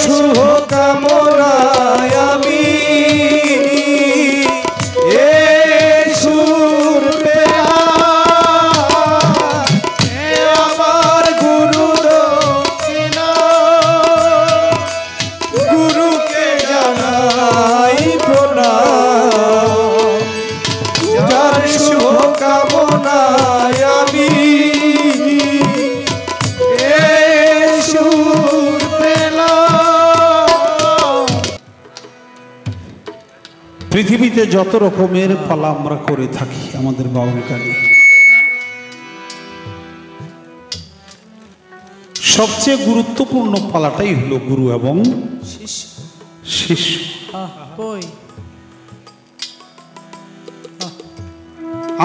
শুভ কামনায় আমি পৃথিবীতে যত রকমের পালা আমরা করে থাকি আমাদের বাউল গানে সবচেয়ে গুরুত্বপূর্ণ পালাটাই হলো গুরু এবং শিষ্য।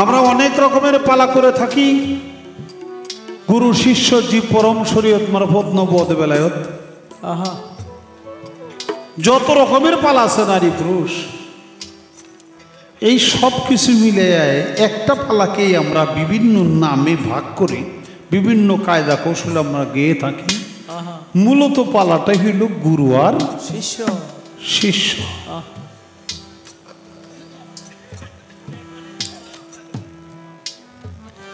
আমরা অনেক রকমের পালা করে থাকি গুরু শিষ্য জীব পরম শরীয়ত মারফত নবদ বেলায়ত যত রকমের পালা আছে নারী পুরুষ এই সব কিছু মিলে একটা পালাকেই আমরা বিভিন্ন নামে ভাগ করি বিভিন্ন কায়দা কৌশল আমরা গেয়ে থাকি মূলত পালাটাই হইল গুরু আর শিষ্য।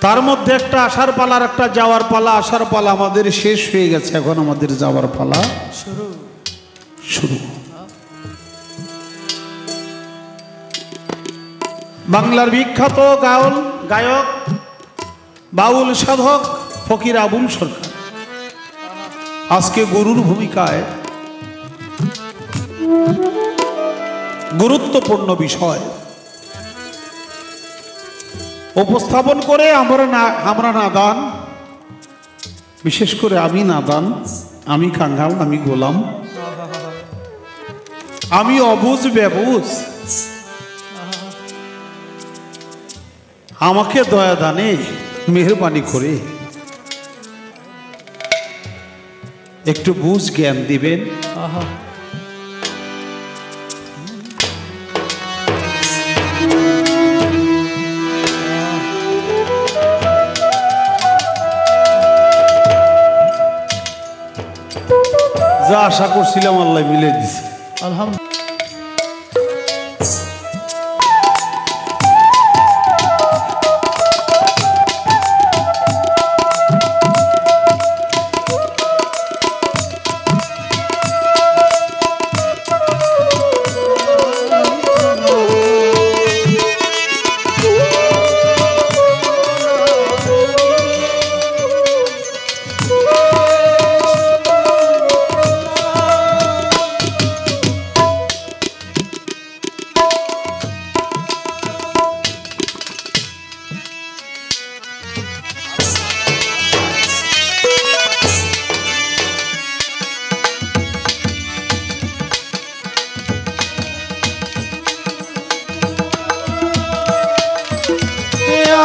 তার মধ্যে একটা আসার পালা আর একটা যাওয়ার পালা। আসার পালা আমাদের শেষ হয়ে গেছে, এখন আমাদের যাওয়ার পালা শুরু। বাংলার বিখ্যাত গায়ক বাউল সাধক ফকির আবুল সরকার আজকে গুরুর ভূমিকায় গুরুত্বপূর্ণ বিষয় উপস্থাপন করে আমরা নাদান, বিশেষ করে আমি নাদান, আমি কাঙ্গাল, আমি গোলাম, আমি অবুঝ বেবুঝ, আমাকে দয়া দানে মেহরবানি করে একটু বুঝ জ্ঞান দিবেন। যা আশা করছিলাম আল্লাহ মিলে দিছে, আলহামদুলিল্লাহ।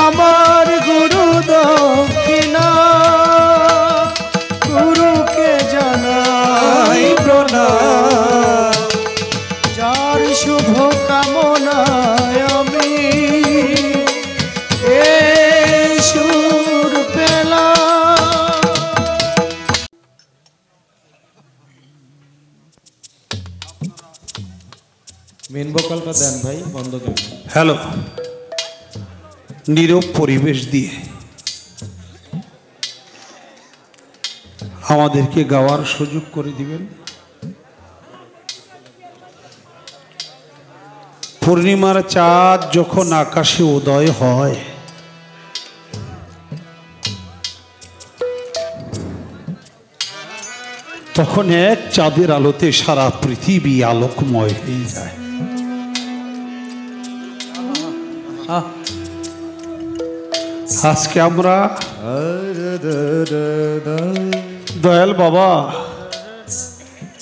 আমার গুরু দক্ষিণা গুরুকে জানাই প্রণাম, যার শুভ কামনায় আমি এই সুর পেলাম। মেন ভোকালটা দেন ভাই, বন্ধ দেন। হ্যালো, নীরব পরিবেশ দিয়ে আমাদেরকে গাওয়ার সুযোগ করে দিবেন। পূর্ণিমার চাঁদ যখন আকাশে উদয় হয় তখন এক চাঁদের আলোতে সারা পৃথিবী আলোকময় হয়ে যায়। আজকে আমরা দয়াল বাবা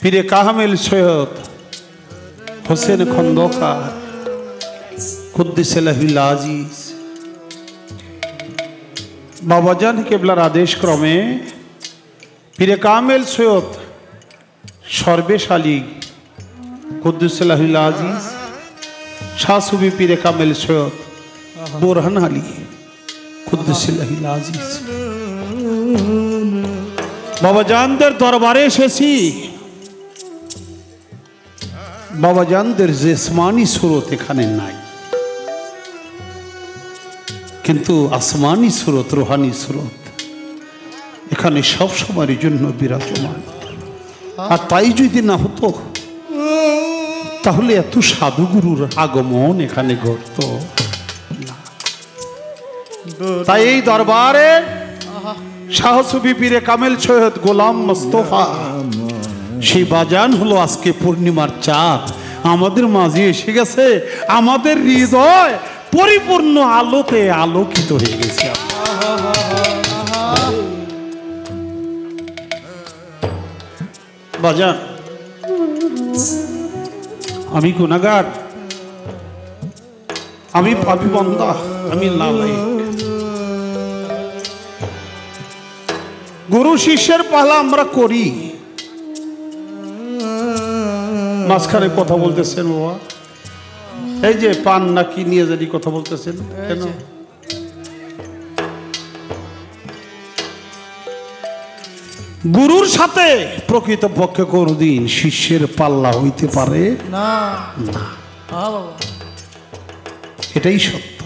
পীরে কামেল সৈয়দ হোসেন খন্দকার কুদ্দিসাল্লাহুল আজিজ বাবাজান কেবলার আদেশ ক্রমে পীরে কামেল সৈয়দ সর্বেশ আলী কুদ্দিসাল্লাহুল আজিজ শাহ সুফি পীরে কামেল সৈয়দ বোরহান আলী কুদ্দিসাল্লাহুল আজিজ বাবাজানদের দরবারে এসেছি। বাবাজানদের জিসমানি সুরত এখানে নাই, কিন্তু আসমানি সুরত, রুহানি সুরত এখানে সব সময়ের জন্য বিরাজমান। আর তাই যদি না হতো তাহলে এত সাধুগুরুর আগমন এখানে ঘটতো না। তাই এই দরবারে শাহ সুফি পীরে কামেল সৈয়দ গোলাম মোস্তফা সেই বাজান হলো আজকে পূর্ণিমার চাঁদ আমাদের মাঝে এসে গেছে। আমাদের হৃদয় পরিপূর্ণ আলোতে আলোকিত হয়ে গেছে। বাজান, আমি গুনাহগার, আমি পাপী বান্দা, আমি নালায়েক। গুরু শিষ্যের পালা আমরা করি। মাঝখানে কথা বলতেছেন বাবা, এই যে পান নাকি নিয়ে জানি কথা বলতেছেন কেন? গুরুর সাথে প্রকৃতপক্ষে কোনদিন শিষ্যের পাল্লা হইতে পারে না, এটাই সত্য।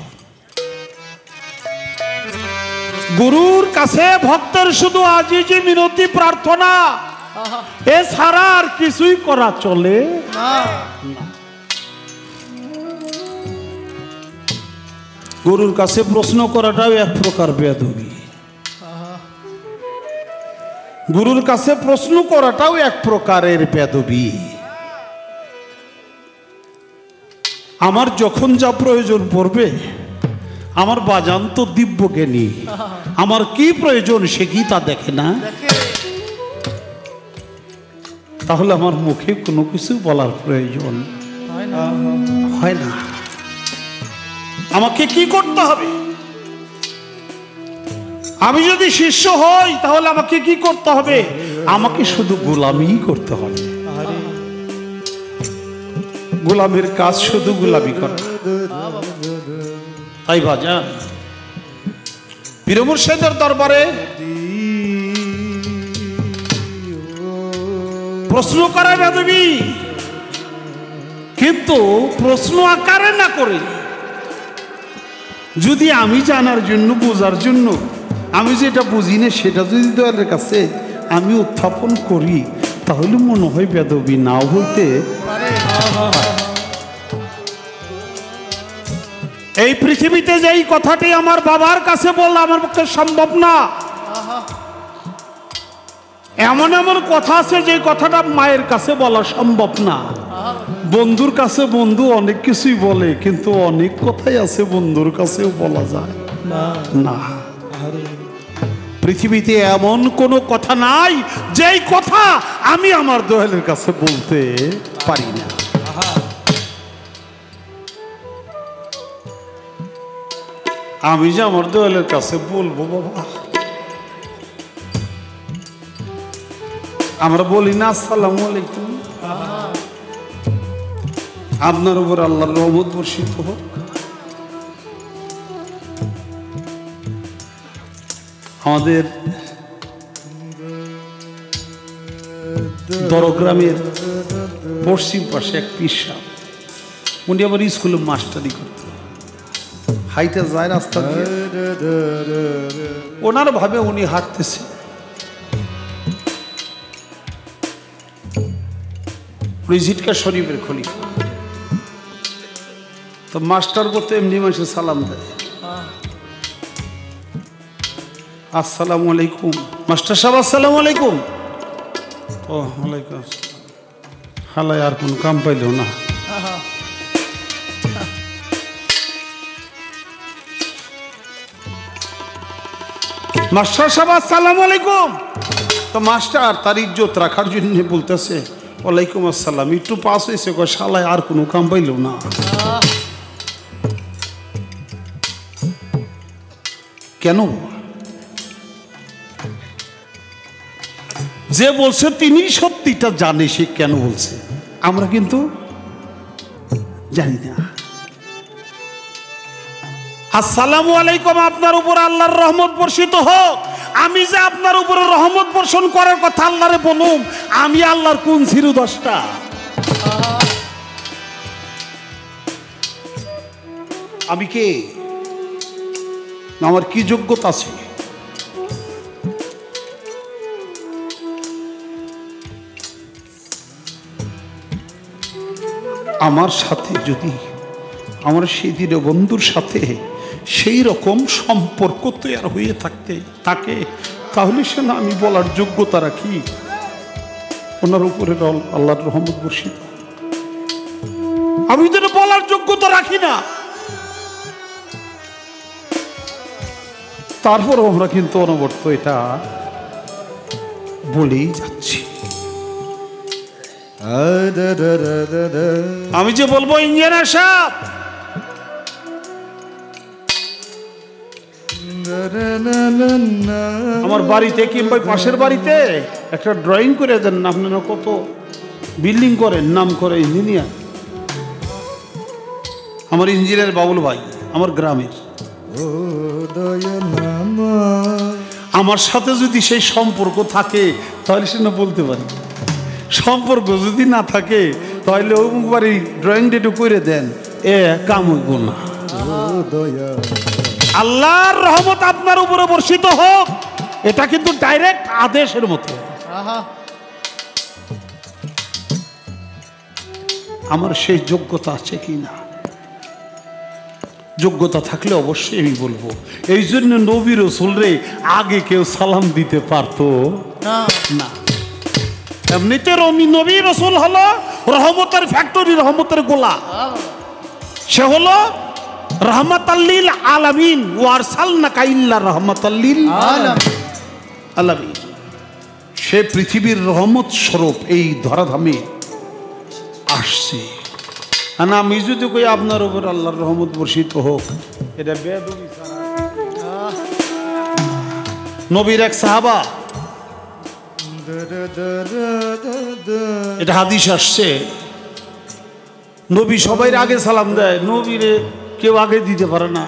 গুরুর কাছে ভক্তের শুধু আজিজি মিনতি প্রার্থনা, এছাড়া আর কিছুই করা চলে না। গুরুর কাছে প্রশ্ন করাটাও এক প্রকার বেয়াদবি। গুরুর কাছে প্রশ্ন করাটাও এক প্রকারের বেয়াদবি। আমার যখন যা প্রয়োজন পড়বে, আমার বাজান তো দিব্য জ্ঞানী, আমার কি প্রয়োজন সে কি তা দেখে না? তাহলে আমার মুখে কোনো কিছু বলার প্রয়োজন হয় না। আমাকে কি করতে হবে? আমি যদি শিষ্য হই তাহলে আমাকে কি করতে হবে? আমাকে শুধু গোলামি করতে হবে। গোলামের কাজ শুধু গোলামি করা। তাই বাজান, পীর মুর্শিদের দরবারে প্রশ্ন করা বেয়াদবি, কিন্তু প্রশ্ন আকারে না করে যদি আমি জানার জন্য, বোঝার জন্য, আমি যেটা বুঝি না সেটা যদি দয়ালের কাছে আমি উত্থাপন করি, তাহলে মনে হয় বেয়াদবি নাও হইতে পারে। এই পৃথিবীতে যে এই কথাটি আমার বাবার কাছে বললে আমার পক্ষে সম্ভব না। এমন এমন কথা আছে যে কথাটা মায়ের কাছে বলা সম্ভব না। বন্ধুর কাছে বন্ধু অনেক কিছুই বলে, কিন্তু অনেক কথাই আছে বন্ধুর কাছেও বলা যায় না। পৃথিবীতে এমন কোনো কথা নাই যেই কথা আমি আমার দয়ালের কাছে বলতে পারি না। আমি যে আমার দয়ালের কাছে বলবো, বাবা আমরা বলি না আসসালামু আলাইকুম, আপনার উপর আল্লাহর রহমত বর্ষিত হোক। আমাদের দরগ্রামের পশ্চিম পাশে এক পীর সাহেব, উনি আবার স্কুলে মাস্টারি করতেন। হাইটে যায় রাস্তা দিয়ে, ওনার ভাবে উনি হাঁটতেছে, রিজিটকা শরীফের খলিফা। তো মাস্টার করতে এমনি মানুষের সালাম দেয়, আসসালামু আলাইকুম। মাস্টার সাহেব আসসালামু আলাইকুম। ও ওয়ালাইকুম আসসালাম। হালায় আর কোন কাম পাইল না। মাস্টার সাহেব আসসালামু আলাইকুম। তো মাস্টার তার ইজ্জত রাখার জন্য বলতেছে ওয়ালাইকুম আসসালাম। একটু পাস হয়েছে, শালায় আর কোনো কাম পাইল না। কেন? যে বলছে তিনি সত্যিটা জানে, সে কেন বলছে আমরা কিন্তু জানি না। আসসালামু আলাইকুম, আপনার উপর আল্লাহর রহমত বর্ষিত হোক। আমি যে আপনার উপরে রহমত বর্ষণ করার কথা আল্লাহরে বলুম, আমি আল্লাহর কোন ছিরু দশটা? আমি কে, আমার কি যোগ্যতা আছে? আমার সাথে যদি আমার সেই দিনে বন্ধুর সাথে সেই রকম সম্পর্ক তৈরি হয়ে থাকে তাহলে সে না আমি বলার যোগ্যতা রাখি, ওনার উপরে আল্লাহর রহমত বর্ষিত। আমি যেন বলার যোগ্যতা রাখি না, তারপরও আমরা কিন্তু অনবরত এটা বলেই যাচ্ছি। আমি যে বলবো ইঞ্জিনিয়ার সাহেব, আমার বাড়িতে কিংবা পাশের বাড়িতে একটা ড্রয়িং করে দেন না, আপনারা কত বিল্ডিং করেন, নাম করে ইঞ্জিনিয়ার। আমার ইঞ্জিনিয়ার বাবুল ভাই আমার গ্রামের, আমার সাথে যদি সেই সম্পর্ক থাকে তাহলে সে না বলতে পারি, সম্পর্ক যদি না থাকে তাহলে অমুক বাড়ি ড্রয়িং ডেটু করে দেন, এ কাম হইব না। আল্লাহর রহমত আপনার উপরে বর্ষিত হোক, এটা কিন্তু ডাইরেক্ট আদেশের মতো। আমার সেই যোগ্যতা আছে কি না? যোগ্যতা থাকলে অবশ্যই আমি বলবো। এই জন্য নবী রাসূলরে আগে কেউ সালাম দিতে পারতো না। এমনিতে নবী রাসূল হলো রহমতের ফ্যাক্টরি, রহমতের গোলা। সে হলো রাহমাতাল্লিল আলামিন, ওয়ারসালনাকা ইল্লা রাহমাতাল্লিল আলামিন। সে পৃথিবীর রহমত স্বরূপ এই ধরাধামে আসছে। না আমি যদি কই আপনার উপর আল্লাহর রহমত বর্ষিত হোক, এটা বেয়াদবি। নবীর এক সাহাবা, এটা হাদিস আসছে, নবী সবাই আগে সালাম দেয়, নবীরে কেউ আগে দিতে পারে না।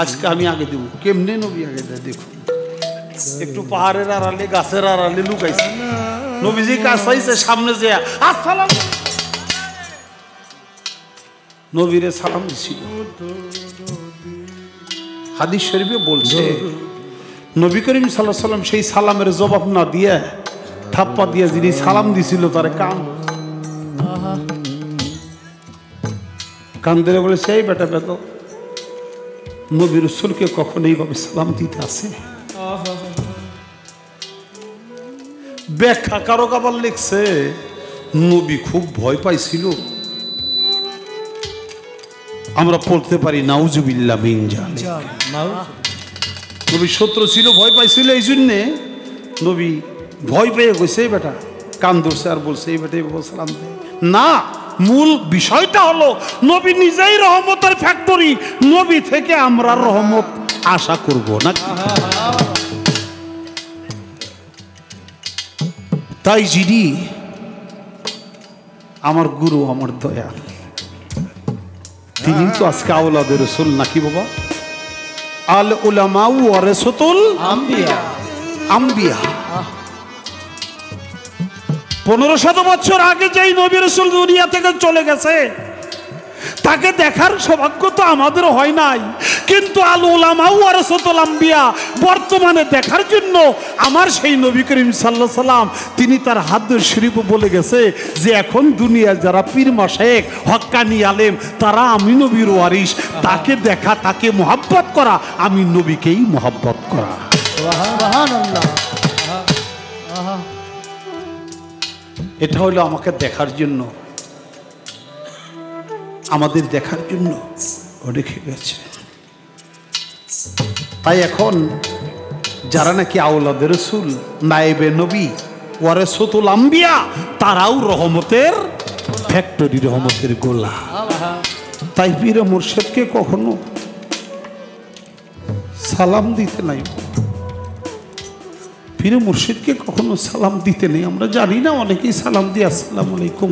আজকে আমি আগে দেব। কেমনে নবী আগে দেয় দেখুন, একটু পাহাড়ের আড়ালে গাছের আড়ালে লুকাইছে, নবীজি কাছে সামনে যে আসসালাম, নবীরে সালাম দিছিল। হাদিস শরীফে বলছে নবী করিম সাল্লাল্লাহু আলাইহি সাল্লাম সেই সালামের জবাব না দিয়ে থাপ্পা দিয়ে যিনি সালাম দিছিল তার কান ধরে বলে, সেই বেটা বেত নবী রাসূলকে কখনো এইভাবে সালাম দিতে আসে? ব্যাখ্যা কারো কাবার লিখছে নবী খুব ভয় পাইছিল। আমরা পড়তে পারি নাউজুবিল্লাহ মিন জালিক। নবী শত্রু ছিল, ভয় পাইছিল, এই জন্যে নবী ভয় পেয়ে গেছে, বেটা কান ধরছে আর বলছে এই বেটা সালাম দে না। মূল বিষয়টা হলো নবী নিজেই রহমতের ফ্যাক্টরি, নবী থেকে আমরা রহমত আশা করব না। তাই যিনি আমার গুরু, আমার দয়া, তিনি তো আজকে আওলাদে রাসূল নাকি বাবা? আল উলামা ওয়ারাসাতুল আম্বিয়া। 1500 বছর আগে যেই নবী রাসূল দুনিয়া থেকে চলে গেছে, তাকে দেখার সৌভাগ্য তো আমাদের হয় নাই, কিন্তু আল উলামা ওয়ারাসাতুল আম্বিয়া বর্তমানে দেখার জন্য আমার সেই নবী করিম সাল্লাল্লাহু আলাইহি সাল্লাম তিনি তার হাদিস শরীফে বলে গেছে যে এখন দুনিয়ার যারা পীর মাশায়েখ হক্কানি আলেম তারা আমি নবীর ওয়ারিস, তাকে দেখা, তাকে মহব্বত করা, আমি নবীকেই মহব্বত করা। সুবহানাল্লাহ। এটা হলো আমাকে দেখার জন্য, আমাদের দেখার জন্য রেখে গেছে। তাই এখন যারা নাকি আওলাদে রাসূল, নায়েবে নবী, ওয়ারাসাতুল আম্বিয়া, তারাও রহমতের ফ্যাক্টরি, রহমতের গোলা। তাই পীর মুর্শিদকে কখনো সালাম দিতে নাই, পীর মুর্শিদকে কখনো সালাম দিতে নেই। আমরা জানি না, অনেকেই সালাম দিয়ে আসসালামু আলাইকুম,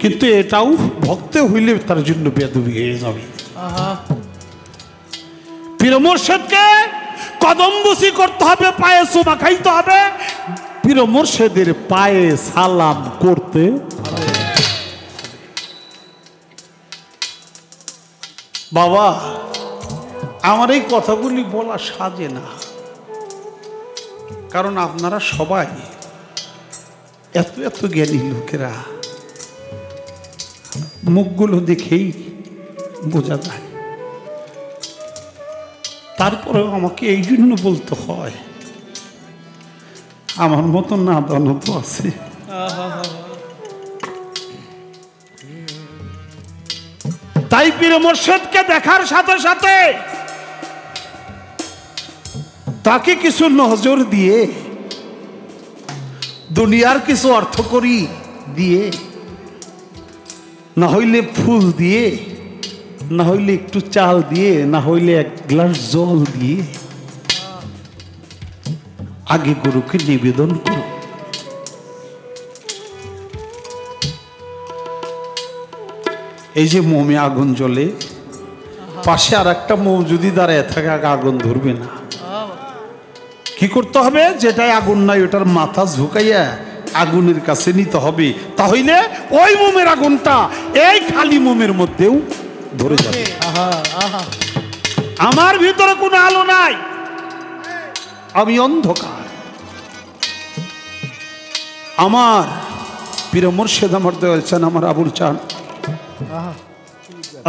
কিন্তু এটাও ভক্ত হইলে তার জন্য বেয়াদবি হয়ে যাবে। পীর মুর্শিদকে কদম বুসি করতে হবে, পায়ে চুমা খাইতে হবে, পীর মুর্শিদের পায়ে সালাম করতে বাবা আমার এই কথাগুলি বলা সাজে না, কারণ আপনারা সবাই এত এত জ্ঞানী লোকেরা, মুখগুলো দেখেই বোঝা যায়। তারপরেও আমাকে এই জন্য বলতে হয়, আমার মতো নাদানও তো আছে। তাই পীর মুর্শিদকে দেখার সাথে সাথে তাকে কিছু নজর দিয়ে, দুনিয়ার কিছু অর্থ করি দিয়ে, না হইলে ফুল দিয়ে, না হইলে একটু চাল দিয়ে, না হইলে এক গ্লাস জল দিয়ে আগে গুরুকে নিবেদন করো। এই যে মোমে আগুন জ্বলে, পাশে আর একটা মোম যদি দাঁড়ায় থাকে আগুন ধরবে না। কি করতে হবে? যেটাই আগুন নাই ওটার মাথা ঝুঁকাইয়া আগুনের কাছে নিতে হবে, তাহলে ওই মোমের আগুনটা এই খালি মোমের মধ্যেও ধরে যাবে। আমার ভিতরে কোনো আলো নাই, আমি অন্ধকার। আমার পীর মুর্শিদ, আমার দয়াল চান, আমার আবুল চান,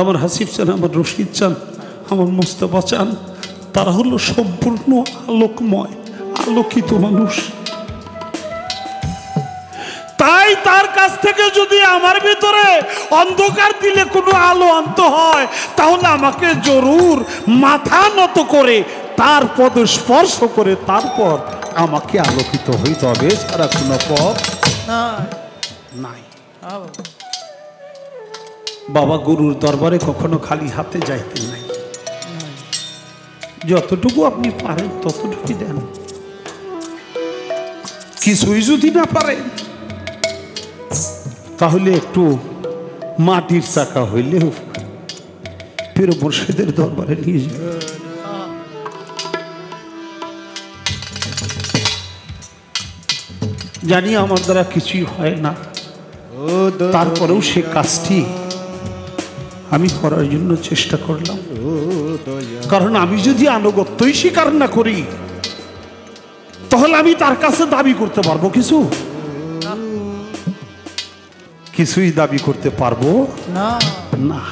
আমার হাসিব চান, আমার রশিদ চান, আমার মুস্তাফা চান, তারা হলো সম্পূর্ণ আলোকময়, আলোকিত মানুষ। তাই তার কাছ থেকে যদি আমার ভিতরে অন্ধকার দিলে কোনো আলো আনতে হয়, তাহলে আমাকে জরুর মাথা নত করে তার পদ স্পর্শ করে তারপর আমাকে আলোকিত হইতে হবে, সারা কোনো পথ নাই। বাবা গুরুর দরবারে কখনো খালি হাতে যাইতে নাই, যতটুকু আপনি পারেন ততটুকু দেন। কিছুই যদি না পারেন তাহলে একটু মাটির চাকা হইলেও পীর মুর্শিদের দরবারে নিয়ে যাবে। জানি আমার দ্বারা কিছুই হয় না, তারপরেও সে কাজটি আমি করার জন্য চেষ্টা করলাম। কারণ আমি যদি আনুগত্যই স্বীকার না করি, তাহলে আমি তার কাছে দাবি করতে পারবো কিছু? কিছুই দাবি করতে পারবো না।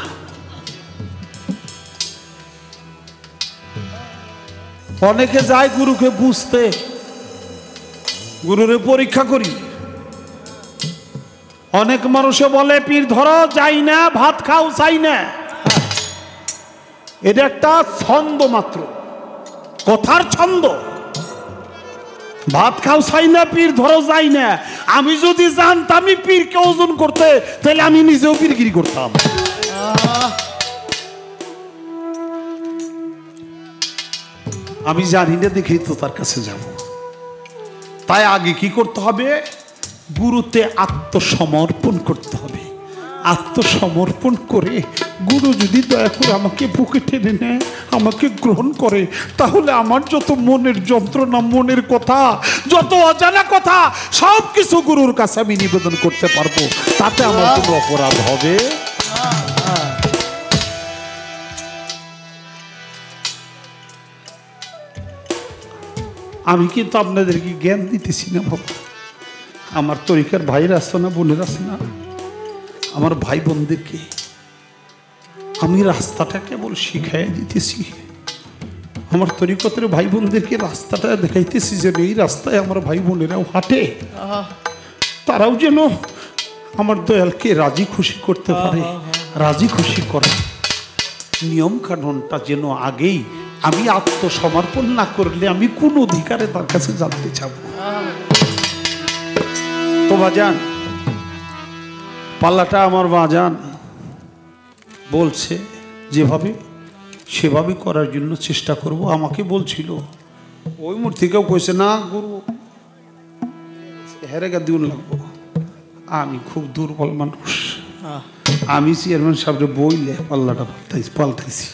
অনেকে যায় গুরুকে বুঝতে, গুরুরে পরীক্ষা করি। অনেক মানুষে বলে পীর ধরো, যাই না, ভাত খাও, চাই না। এটা একটা ছন্দ মাত্র, কথার ছন্দ। ভাত খাও চাই না, পীর ধরো যাই না। আমি যদি জানতাম পীরকে ওজন করতে, তাহলে আমি নিজেও পীরগিরি করতাম। আমি জানি না দেখেই তো তার কাছে যাব। তাই আগে কি করতে হবে? গুরুতে আত্মসমর্পণ করতে হবে। আত্মসমর্পণ করে গুরু যদি দয়া করে আমাকে বুকে টেনে নেয়, আমাকে গ্রহণ করে, তাহলে আমার যত মনের যন্ত্রণা, মনের কথা, যত অজানা কথা, সব কিছু গুরুর কাছে আমি নিবেদন করতে পারবো। তাতে আমার কোনো অপরাধ হবে। আমি কিন্তু আপনাদেরকে জ্ঞান দিতেছি না বাবা। আমার তরিকার ভাইয়ের আসতো না, বোনের আসে না, আমার ভাই বোনদেরকে আমি রাস্তাটা কেবল শিখাই দিতেছি। আমার তরিকতের ভাই বোনদেরকে রাস্তাটা দেখাইতেছি, যেন এই রাস্তায় আমার ভাই বোনেরাও হাঁটে, তারাও যেন আমার দয়ালকে রাজি খুশি করতে পারে। রাজি খুশি করা নিয়ম কানুনটা যেন আগেই, আমি আত্মসমর্পণ না করলে আমি কোন অধিকারে তার কাছে জানতে চাব। তো বাজান, পাল্লাটা আমার বাজান বলছে যেভাবে, সেভাবে করার জন্য চেষ্টা করব। আমাকে বলছিল, ওই মূর্তিকেও কইছে না গুরু হেরে গা দিউন লাগবো। আমি খুব দুর্বল মানুষ, আমি চেয়ারম্যান সাহেব বইলে পাল্লাটা পাল্টাইছি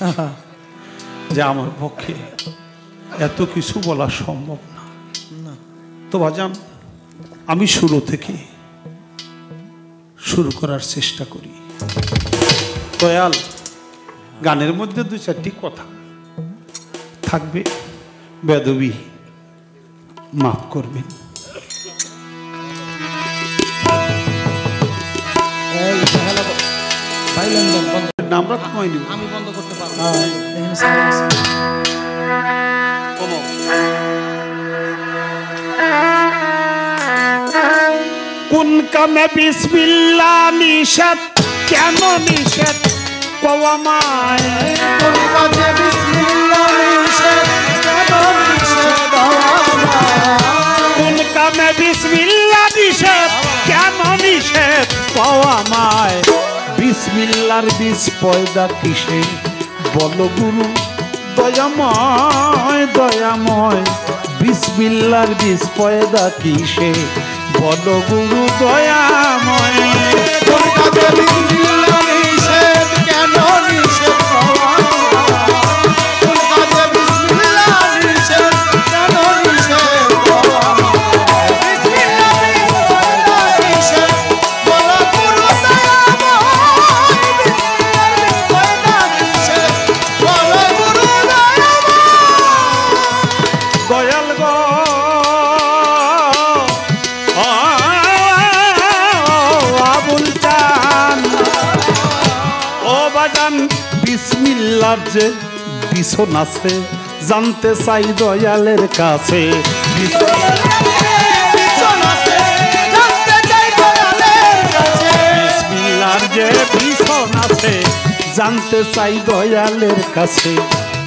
যে আমার পক্ষে এত কিছু বলা সম্ভব না। তো বাজান, আমি শুরু থেকে শুরু করার চেষ্টা করি। দয়াল গানের মধ্যে দু চারটি কথা থাকবে, বেদবি মাফ করবেন। আমরা কমাই নিব, আমি বন্ধ করতে পারবো। কোন কামে বিসমিল্লাহ নিষেধ, কেন নিষেধ কওয়ামায়? কোন কাজে বিসমিল্লাহ নিষেধ, কেন নিষেধ কওয়ামায়? কোন কামে বিসমিল্লাহ নিষেধ, কেন নিষেধ কওয়ামায়? বিসমিল্লাহর বীজ পয়দা কিসে বলো গুরু দয়াময় দয়াময়? বিসমিল্লাহর বীজ পয়দা কিসে বলো গুরু দয়াময়? কোন কাজে বিসমিল্লাহ নিষেধ, কেন নিষেধ কওয়ামায়? কোন কাজে বিসমিল্লাহ নিষেধ, কেন নিষেধ কওয়ামায়? বিসমিল্লাহ নিষেধ, বলো গুরু দয়াময়। বিসমিল্লাহ নিষেধ, বলো গুরু দয়াময়। দয়াল গো আবুল চান ও বাজান, বিসমিল্লাহর যে বিছন আছে জানতে চাই দয়ালের কাছে। বিসমিল্লাহর যে বিছন আছে জানতে চাই দয়ালের কাছে।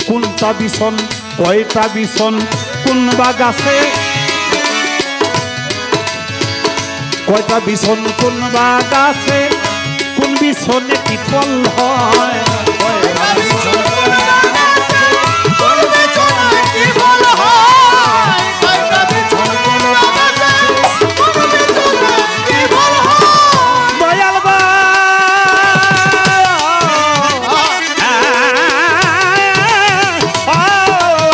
কোনটা বিছন, কয়টা বিছন, কোন বা গাছে? কয়টা বিছন কোন বা গাছে? কোন বিছনে কি ফল হয়? দয়াল গো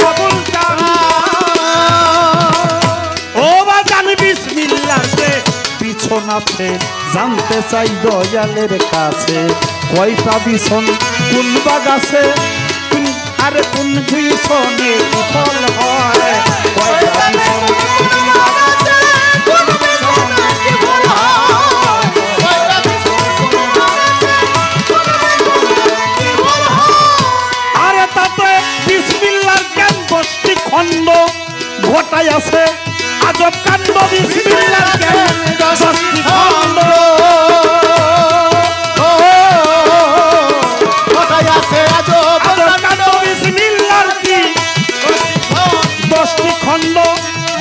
আবুল চান ও বাজান, বিসমিল্লাহর যে বিছন আছে জানতে চাই দয়ালের কাছে। কয়টা বিছন কোন বা গাছে? আরে কোন বিছনে কি ফল হয়? কয়টা বিছন আরে তাতে বিসমিল্লাহর জ্ঞান 10টি খণ্ড ঘটাই আছে। আজব কাণ্ড, বিসমিল্লাহর জ্ঞান 10টি খণ্ড। বিসমিল্লাহর কি 10টি খণ্ড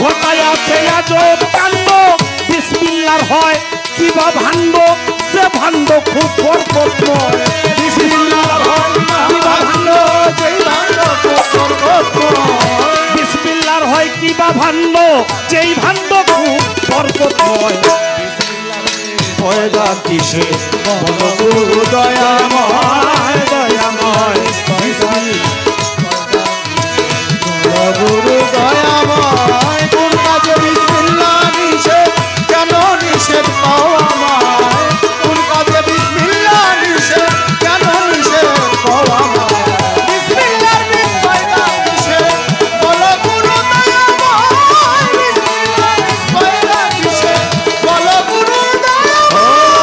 ঘটাই আছে আজব কাণ্ড। বিসমিল্লাহর হয় কি বা ভাণ্ড, যে ভাণ্ড খুব বরকতময়। বিসমিল্লাহর হয় কি বা ভাণ্ড, যেই ভাণ্ড খুব বরকতময়। বিসমিল্লাহর হয় কি বা ভাণ্ড, যেই ভাণ্ড খুব বরকতময়। পয়দা কিসে বলো গুরু দয়াময় দয়াময়? গুরু দয়াময়। কোন কাজে বিসমিল্লাহ নিষেধ, কেন নিষেধ কওয়ামায়? কোন কাজে বিসমিল্লাহ নিষেধ, কেন নিষেধ কওয়ামায়? বিসমিল্লাহর বীজ পয়দা নিষেধ, বলো গুরু দয়াময়। বিসমিল্লাহর বীজ পয়দা নিষেধ, বলো গুরু দয়াময়।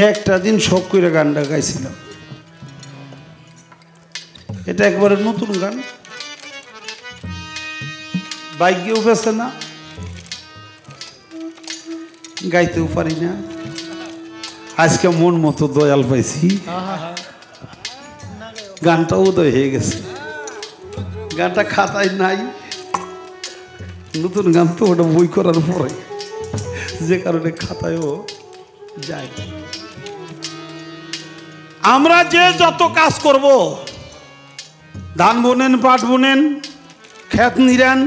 একটা দিন শখ করে গানটা গাইছিলাম। এটা একবারে নতুন গান, বাইকেও বেছে না, গাইতেও পারি না। আজকে মন মতো দয়াল পাইছি, গানটা উদয় হয়ে গেছে। গানটা খাতায় নাই, নতুন গান তো ওটা বই করার পরে, যে কারণে খাতায়ও যায়। আমরা যে যত কাজ করব, ধান বুনেন, পাট বুনেন, ক্ষেত নিরান,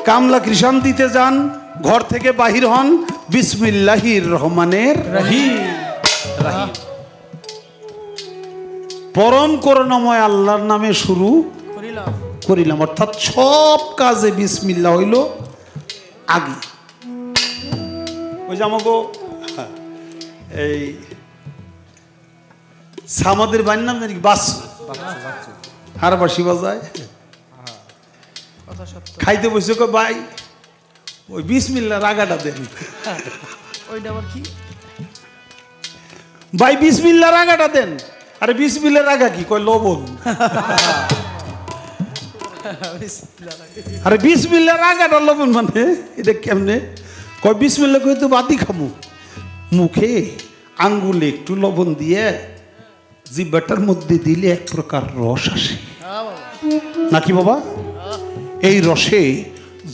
কামলা কৃষাণ দিতে যান, ঘর থেকে বাহির হন, বিসমিল্লাহির রহমানের রহিম। পরম করুণাময় আল্লাহর নামে শুরু করিলাম, অর্থাৎ সব কাজে বিসমিল্লাহ হইল আগে। ওই যে আমাকে এই সামাদের বাড়ির নাম জানি বাসু, আর বাসি বাজায় খাইতে বসে কো ভাই ওই বিসমিল্লাহর আগাটা দেন। ওইটা আবার কি? ভাই বিসমিল্লাহর আগাটা দেন। আরে বিসমিল্লাহর আগা কি? কয় লবণ। আরে বিসমিল্লাহর আগাটা লবণ মানে এটা কেমনে? কয় বিসমিল্লাহ কই তো বাতি খামু, মুখে আঙ্গুলে একটু লবণ দিয়ে জিহ্বাটার মধ্যে দিলে এক প্রকার রস আসে নাকি বাবা? এই রসে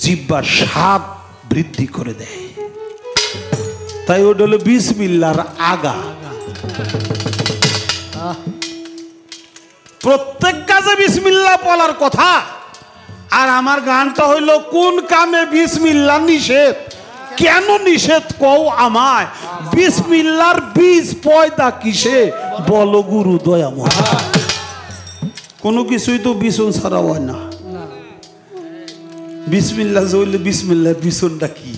জিহ্বার স্বাদ বৃদ্ধি করে দেয়, তাই ওটা হলো বিসমিল্লাহর আগা। প্রত্যেক কাজে বিসমিল্লাহ বলার কথা। আর আমার গানটা হইল কোন কামে বিসমিল্লাহ নিষেধ, কেন নিষেধ কও আমায়, বিসমিল্লাহর বীজ পয়দা কিসে বলো গুরু দয়াময়। কোনো কিছুই তো বিছন ছাড়া হয় না। বিসমিল্লাহ জইলে বিসমিল্লাহর বিছনটা কি?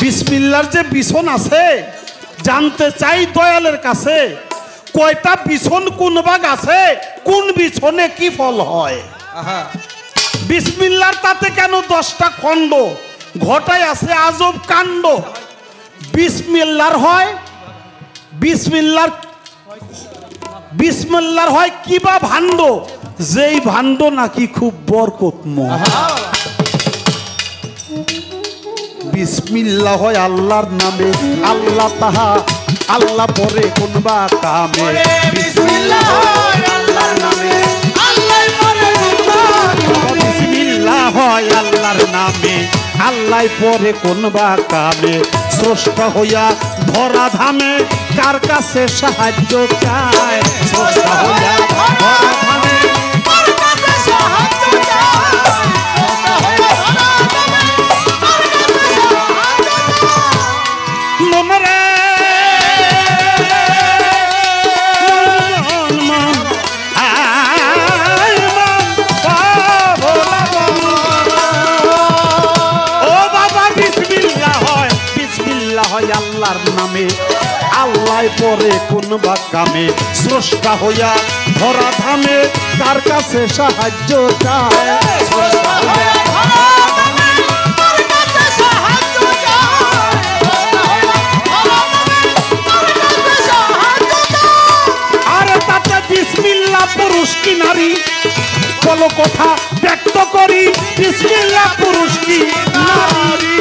বিসমিল্লাহর যে বিছন আছে জানতে চাই দয়ালের কাছে, কয়টা বিছন কোন ভাগ আছে, কোন বিছনে কি ফল হয়। বিসমিল্লাহর তাতে কেন 10টা খণ্ড, ঘটায় আছে আজব কাণ্ড। বিসমিল্লাহর হয় বিসমিল্লাহর হয় কিবা ভাণ্ড, যেই ভাণ্ড নাকি খুব বরকতময়। বিসমিল্লাহ হয় আল্লাহর নামে, আল্লাহ তাহা আল্লাহ পরে কোনবা কামে। বিসমিল্লাহ হয় আল্লাহর নামে, আল্লাহ পরে কোনবা কামে। বিসমিল্লাহ হয় আল্লাহর নামে, আল্লাহ পরে কোনবা কামে। স্রষ্টা হইয়া ধরা ধামে কার কাছে সাহায্য চায়, স্রষ্টা হইয়া ধরা ধামে কার কাছে সাহায্য চায়। মনরে আল্লাহর নামে, আল্লাহ পরে কোন বা কামে। স্রষ্টা হইয়া ধরা ধামে কার কাছে সাহায্য চায়, স্রষ্টা হইয়া ধরা ধামে কার কাছে সাহায্য চায়। আরে তাতে বিসমিল্লাহ পুরুষ কি নারী বলো কথা ব্যক্ত করি, বিসমিল্লাহ পুরুষ কি নারী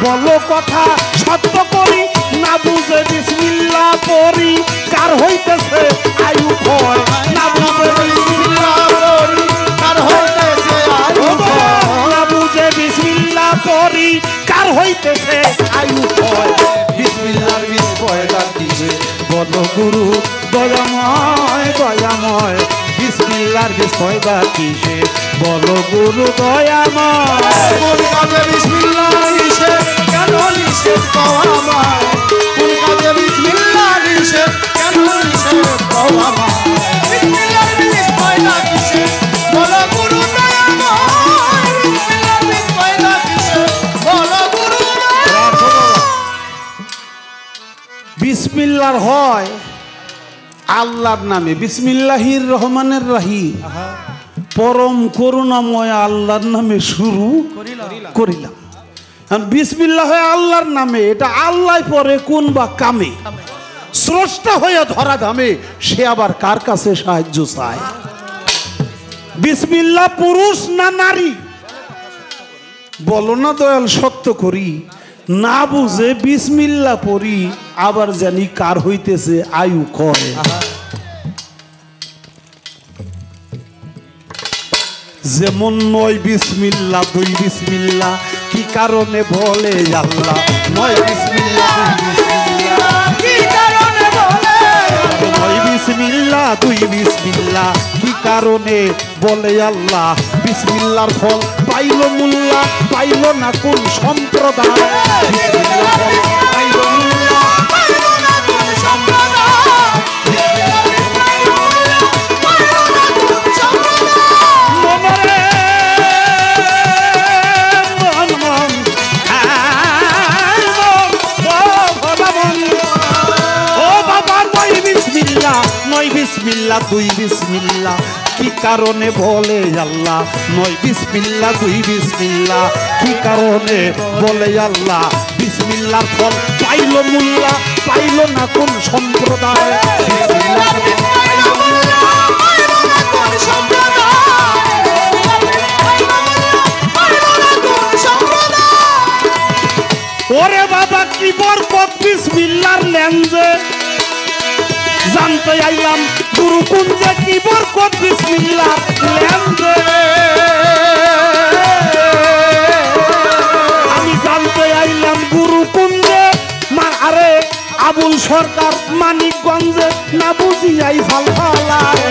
বলো কথা সত্য করি, না বুঝে বিসমিল্লাহ পড়ি কার হইতেছে আয়ু ক্ষয়, না বুঝে বিসমিল্লাহ পড়ি কার হইতেছে আয়ু ক্ষয়, না বুঝে বিসমিল্লাহ পড়ি কার হইতেছে আয়ু ক্ষয়। বিসমিল্লাহর বীজ পয়দা দিছে বলো গুরু দয়াময় দয়াময়। বিসমিল্লাহর বীজ পয়দা কিসে বলো গুরু দয়াময়। কোন কাজে বিসমিল্লাহ নিষেধ, কেন নিষেধ কও আমায়। কোন কাজে বিসমিল্লাহ নিষেধ, কেন নিষেধ কও আমায়। বিসমিল্লাহর বীজ পয়দা কিসে বলো গুরু দয়াময়। বিসমিল্লাহর বীজ পয়দা কিসে বলো গুরু দয়াময়। বিসমিল্লাহর হয় আল্লাহর নামে, বিসমিল্লাহির রহমানের রাহিম, পরম করুণাময় আল্লাহর নামে শুরু করিলাম। বিসমিল্লাহ হয় আল্লাহর নামে, এটা আল্লাহ পরে কোন বা কামে। স্রষ্টা হয়ে ধরা ধামে সে আবার কার কাছে সাহায্য চায়। বিসমিল্লাহ পুরুষ না নারী বলো না দয়াল সত্য করি, না বুঝে বিসমিল্লাহ পড়ি আবার জানি কার হইতেছে আয়ু ক্ষয়। যেমন নয় বিসমিল্লাহ দুই বিসমিল্লাহ, কি কারণে বলে আল্লাহ নয় বিসমিল্লাহ কি কারণে বলে। নয় বিসমিল্লাহ দুই বিসমিল্লাহ, কি কারণে বলে আল্লাহ। বিসমিল্লাহর ফল পাইল মুল্লা, পাইল না কোন সম্প্রদায়। বিসমিল্লাহর ফল পাইল মুল্লা, পাইল না কোন সম্প্রদায়। বিসমিল্লাহ দুই বিসমিল্লাহ কি কারণে বলে আল্লাহ নয় বিসমিল্লাহ দুই বিসমিল্লাহ কি কারণে বলে আল্লাহ বিসমিল্লাহর ফল পাইল মোল্লা পাইল না কোন সম্প্রদায় বিসমিল্লাহর ফল পাইল মোল্লা পাইল না কোন সম্প্রদায় পাইল না কোন সম্প্রদায় ওরে বাবা কি বরকত বিসমিল্লাহর লেনজে জানতে আইলাম গুরুকুঞ্জে কি বরকত বিসমিল্লাহ লেনজে আমি জানতে আইলাম গুরুকুঞ্জে আরে আবুল সরকার মানিকগঞ্জে না বুঝিয়াই ফালফালায়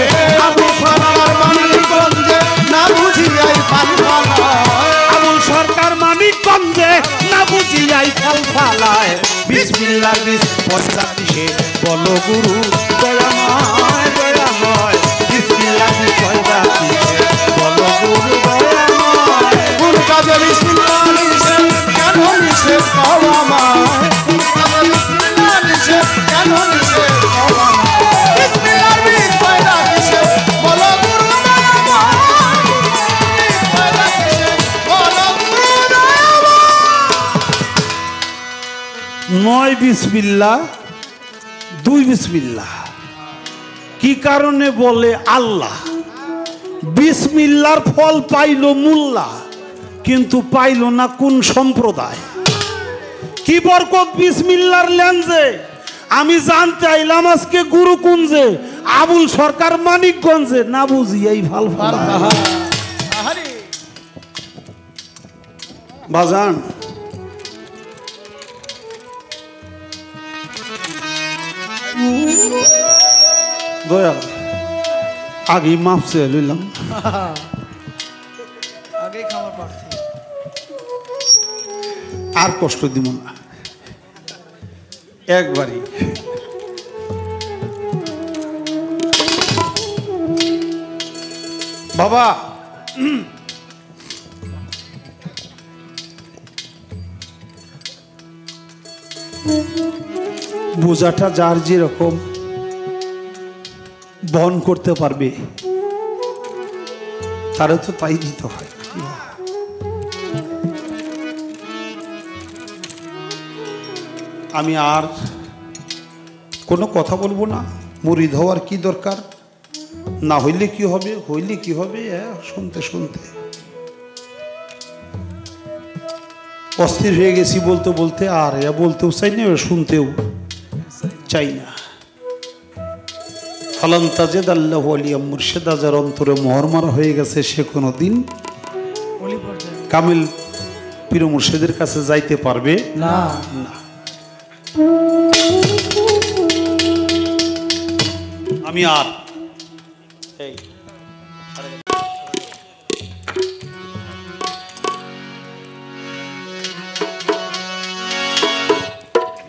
আবুল সরকার মানিকগঞ্জে না বুঝিয়াই ফালফালায় আবুল সরকার মানিকগঞ্জে না বুঝিয়াই ফালফালায় বিসমিল্লাহ বিস পয়সাতিশে বলো গুরু দয়াময় দয়াময় বিসমিল্লাহ বিস পয়সাতিশে বলো গুরু দয়াময় কোন কাজে বিসমিল্লাহ নিষে কেন নিষে পাওয়ামায় কোন কাজে বিসমিল্লাহ নিষে কেন নিষে পাওয়ামায় বিসমিল্লাহ বিস পয়সাতিশে বলো গুরু দয়াময় বিস পয়সাতিশে বলো গুরু দয়াময় নয় বিসমিল্লাহ দুই বিসমিল্লাহ কি কারণে বলে আল্লাহ বিসমিল্লাহর ফল পাইল মোল্লা কিন্তু পাইল না কোন সম্প্রদায় কি বরকত বিসমিল্লাহর লেনজে আমি জানতে আইলাম আজকে গুরুকুঞ্জে আবুল সরকার মানিকগঞ্জে না বুঝি এই ফালফাল বাজান দয়াল আগে মাফ চেয়ে লইলাম আগে খাবার প্রার্থী আর কষ্ট দিব না একবারই বাবা বোঝাটা যার যেরকম বহন করতে পারবে তারা তো তাই দিতে হয় আমি আর কোনো কথা বলবো না মুরিদ হওয়ার কি দরকার না হইলে কি হবে হইলে কি হবে শুনতে শুনতে অস্থির হয়ে গেছি বলতে বলতে আর বলতেও চাই না শুনতেও চাই না ফালান তাজেদ আল্লাহু আলিয়া মুর্শিদা যার অন্তরে মোহর মারা হয়ে গেছে সে কোনো দিন কামিল পীর মুর্শিদের কাছে যাইতে পারবে না না আমি আর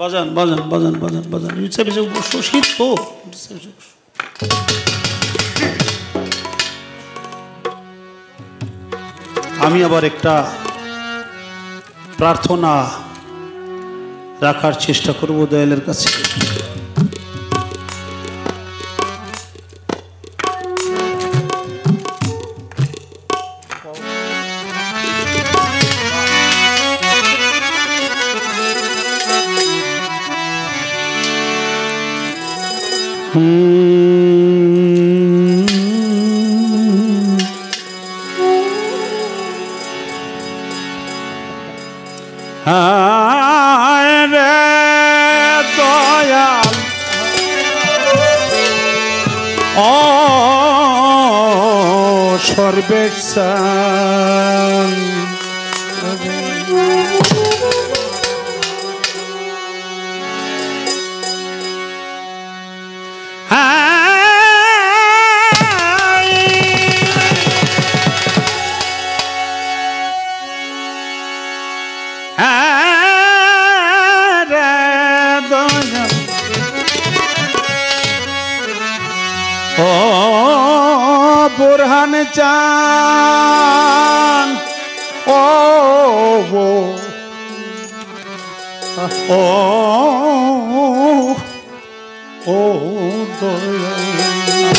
বাজান বাজান বাজান বাজান বাজান শীত তো আমি আবার একটা প্রার্থনা রাখার চেষ্টা করব দয়ালের কাছে দয়াল সর্বেশ্বর বুরহান চান ও ও ও দয়াল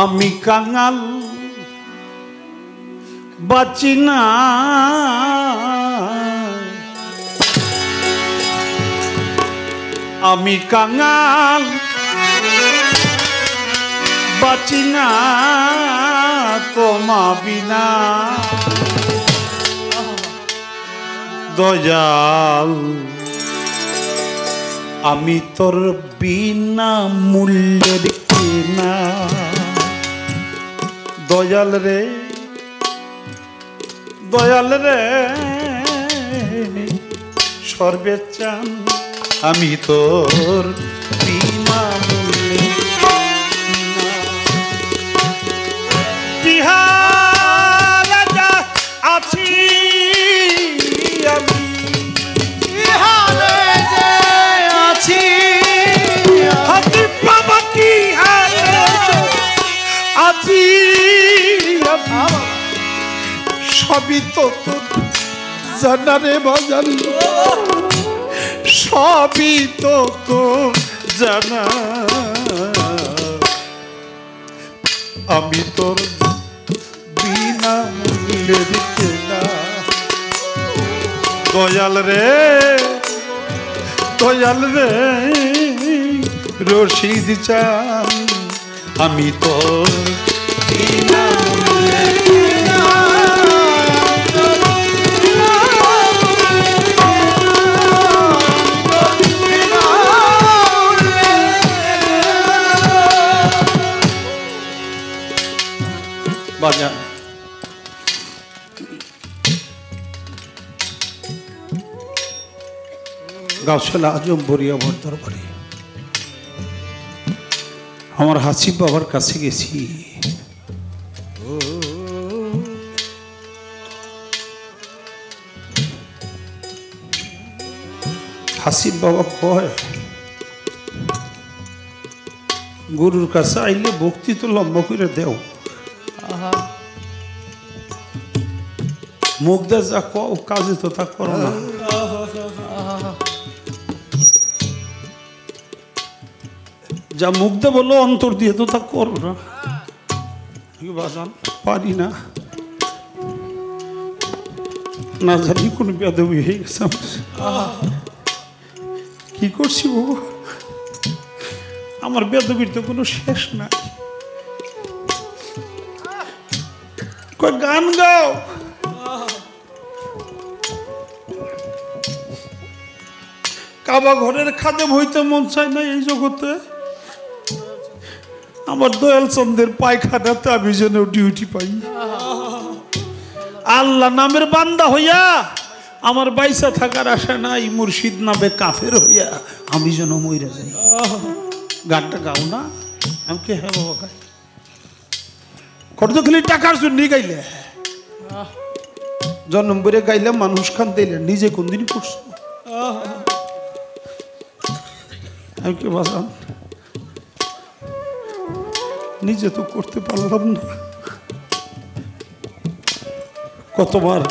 আমি কাঙাল বাঁচি না, আমি কাঙাল বাঁচি না তোমা বিনা, দয়াল আমি তোর বিনা মূল্যের কেনা, দয়াল রে দয়াল রে সর্বেচ্ছান আমি তোর বিনা মূল্যের কেনা। কি হাল আছি আমি, ইহানে যে আছি হাতি বাবা কি হালে আছি সবই তো তোর জানা রে বাজান, সবই তো তোর জানা, আমি তোর বিনা মূল্যের কেনা, দয়াল রে দয়াল রে রশিদ চান আমি তোর বিনা মূল্যের কেনা। বাজান গাউসুল আজম বরিয়াবর দরবারে আমার হাসিব বাবার কাছে গেছি, হাসিব বাবা কয় গুরুর কাছে আইলে ভক্তি তো লম্বা করে দেও, মুখ দে যা কও কাজে তো তা করো না, যা মুখ দে বলো অন্তর দিয়ে তো তা করো না, বাজান পারি না, না জানি কোন বেদবি হয়ে গেছে, কি করছি বাবু, আমার বেদবির তো কোনো শেষ নাই, কয় গান গাও, কাবা ঘরের খাদেম হইতে মন চায় না এই জগতে, আমার দয়াল চন্দ্রের পায়খানাতে আমি যেন ডিউটি পাই, আল্লাহ নামের বান্দা হইয়া আমার বাইসা থাকার আশা নাই, মুর্শিদ নামে কাফের হইয়া আমি যেন মইরা যাই। গানটা গাও না, আমি কে হ্যাঁ বাবা গাই, কত খালি টাকার জন্য গাইলে, জন্ম করে গাইলে মানুষ খান দিলে, নিজে কোনদিন করছো, আমি কে বাজান নিজে তো করতে পারলাম না, কতবার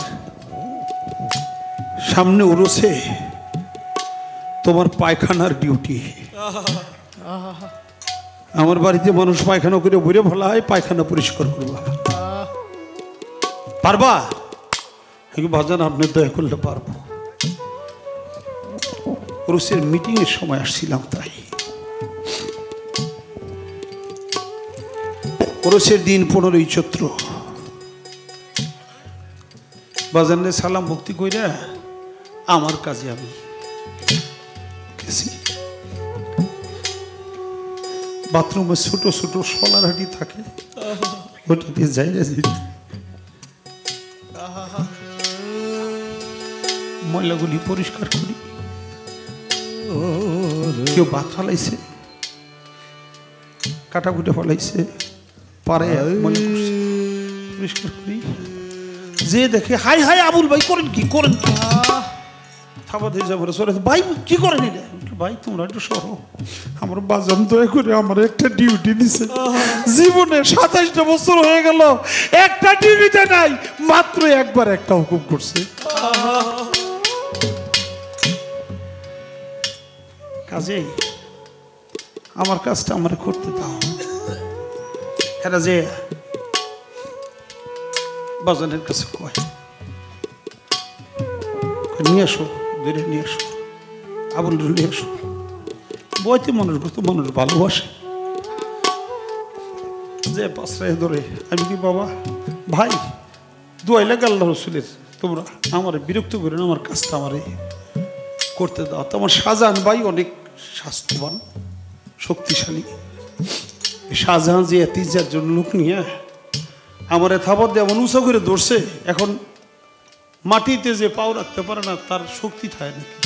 সামনে উড়ছে তোমার পায়খানার ডিউটি, আমার বাড়িতে মানুষ পায়খানা করে বইরে ভালো হয়, পায়খানা পরিষ্কার করবা পারবা, বাজান আপনি দয়া করলে পারবো, রুসের মিটিং এর সময় আসছিলাম, তাই রুসের দিন 15ই চৈত্র, বাজানে সালাম ভক্তি কইরা আমার কাজে আমি গেছি, বাথরুমে ছোট ছোট সলারহাটি থাকে, ওটা দিয়ে যাই ময়লাগুলি পরিষ্কার করি, কেউ ভাত ফালাইছে, কাটা কুটে ফলাইছে, পারে পরিষ্কার করি, যে দেখে হাই হাই আবুল ভাই করেন কি করেন কি, থাবা দিয়ে যাবো ভাই কি করেন এটা, ভাই তোমরা একটু সরো, আমার বাজান দয়া করে আমার একটা ডিউটি দিছে, জীবনে 27টা বছর হয়ে গেল একটা ডিউটিতে নাই, মাত্র একবার একটা হুকুম করছে, কাজেই আমার কাজটা আমার করতে দাও, এরা যে বাজানের কাছে কয় নিয়ে আসো, ধরে নিয়ে আসো, আবুল নিয়ে আসো। বইতে মানুষ কত মানুষ ভালোবাসে, যে পাশরায় ধরে। আমি কি বাবা ভাই দোয়াই লাগে আল্লাহ রসুলের, তোমরা আমার বিরক্ত করে না, আমার কাজটা আমারে করতে দাও। তো আমার শাহজাহান ভাই অনেক স্বাস্থ্যবান, শক্তিশালী। শাহজাহান যে এতিজার জন্য লোক নিয়ে আমার থাপর দিয়ে এমন উঁচা করে ধরছে, এখন মাটিতে যে পাও রাখতে পারে না, তার শক্তি থাকে নাকি।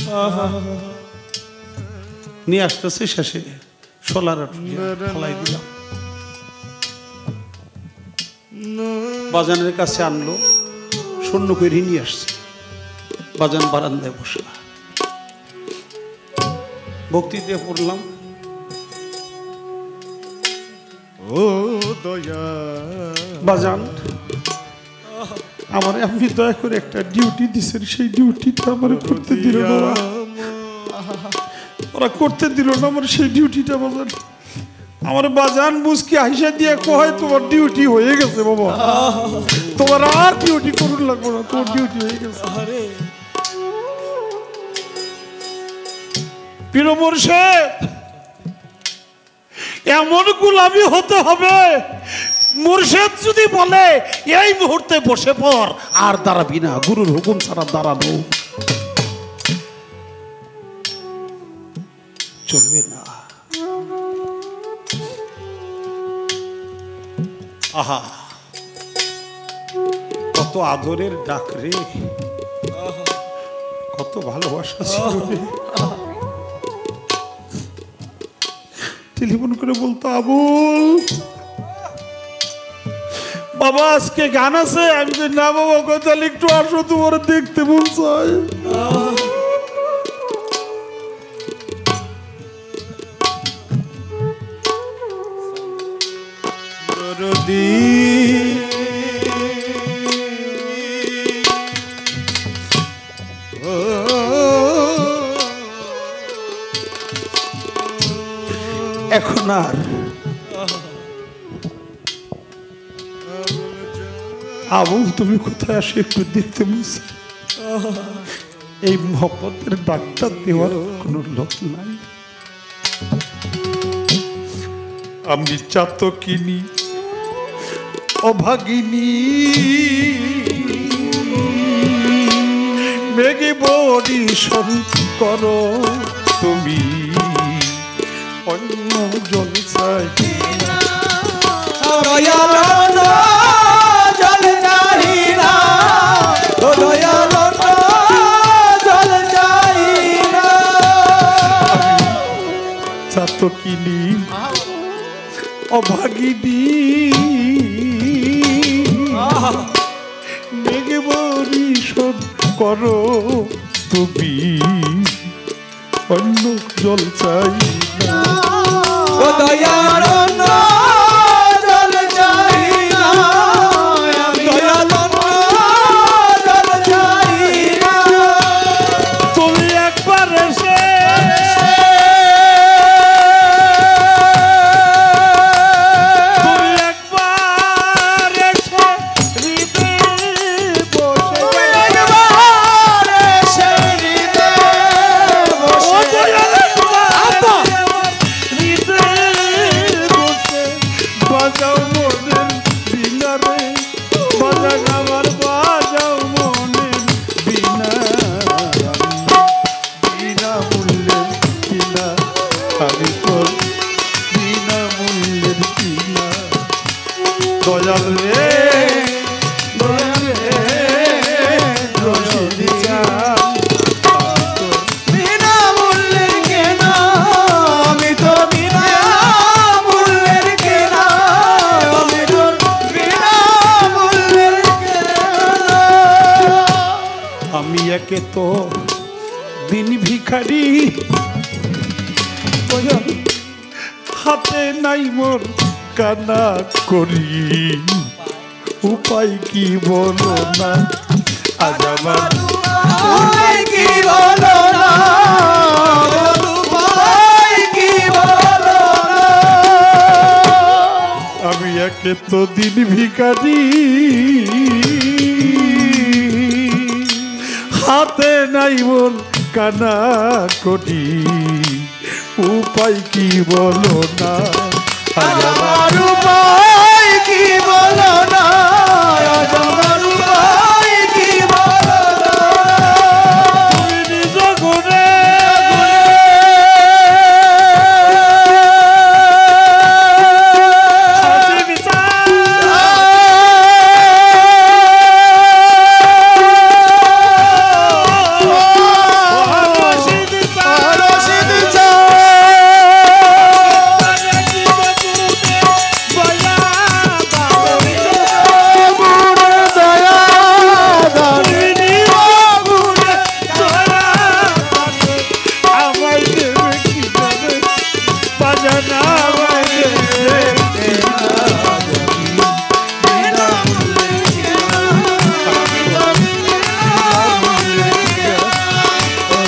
নিয়ে আসতেছে, শেষে সোলার ফলাই দিলাম, বাজানের কাছে আনলো, শূন্য করে নিয়ে আসছে। বাজান বারান্দায় বসা, ভক্তি দিয়ে পড়লাম, ও দয়া বাজান আমার আপনি দয়া করে একটা ডিউটি দিচ্ছেন, সেই ডিউটিটা আমার করতে দিল না, ওরা করতে দিল না আমার সেই ডিউটিটা। বাজান আমার বাজান মুসকি হাসা দিয়ে কয় তোমার ডিউটি হয়ে গেছে বাবা, তোমার আর ডিউটি করুন লাগবো না, তোমার ডিউটি হয়ে গেছে। পীর মুর্শিদ এমন গোলামি হতে হবে, মুর্শিদ যদি বলে এই মুহূর্তে বসে পর, আর দাঁড়াবি না, গুরুর হুকুম ছাড়া দাঁড়ানো চলবে না। আহা কত আদরের ডাক রে, কত ভালোবাসা ছিল রে। টেলিফোন করে বলতো আবুল বাবা আজকে গান আছে, আমি যে না বাবা তাহলে একটু আসো, তোমার দেখতে মন চায়। এখন আর আবুল তুমি কোথায় আসে একটু দেখতে বলছি, এই মহব্বতের ডাক্তার দেওয়ার কোনো লোক নাই। আমি চাতকিনী অভাগিনী মেঘে বরিশন করো তুমি, অন্য জল চাই চাতকিনী অভাগিনী মেঘে বরিশন করো তুমি, অন্য জল চাই না। তুমি একবার এসে একে তো দিন ভিখারি, হাতে নাই মোর কানা করি, উপায় কি বলো না আজ আমার, উপায় কি বলো না, উপায় কি বলো না। আমি একে তো দিন ভিখারি, হাতে নাই মোর কানা করি, উপায় কি বলো না, আমার উপায় কি বলো না, আমার উপায় কি বলো না। তুমি নিজ গুণে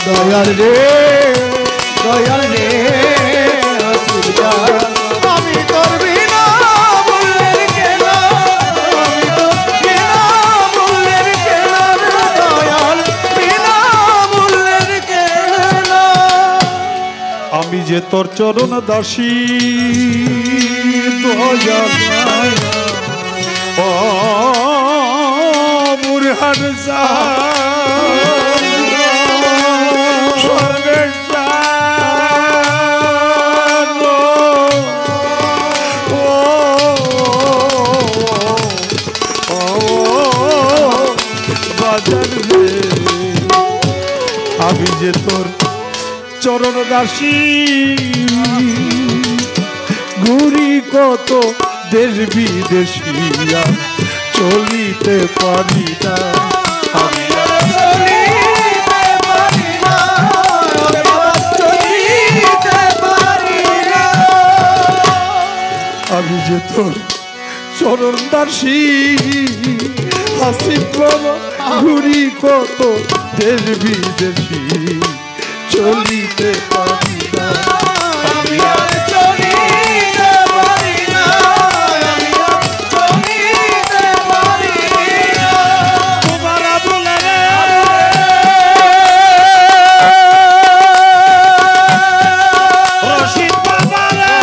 দয়াল রে, দয়াল রে, আমি তোর বিনা মূল্যের কেনা, আমি তোর বিনা মূল্যের কেনা, দয়াল বিনা মূল্যের কেনা। আমি যে তোর চরণ দাসী দয়াল ও মুরহান আমি যে তোর চরণ দাসী ঘুরি কত দেশ বিদেশিয়া চলিতে পারি না, আমি চলিতে পারি না, চলিতে পারি না। আমি যে তোর চরণ দাসী হাসিব বাবা ঘুরি কত দেশ বিদেশি চলিতে পারি না, আমি আর চলিতে পারি না, আমি আর চলিতে পারি না। তোমার বলে রে রশিদ বাবা রে,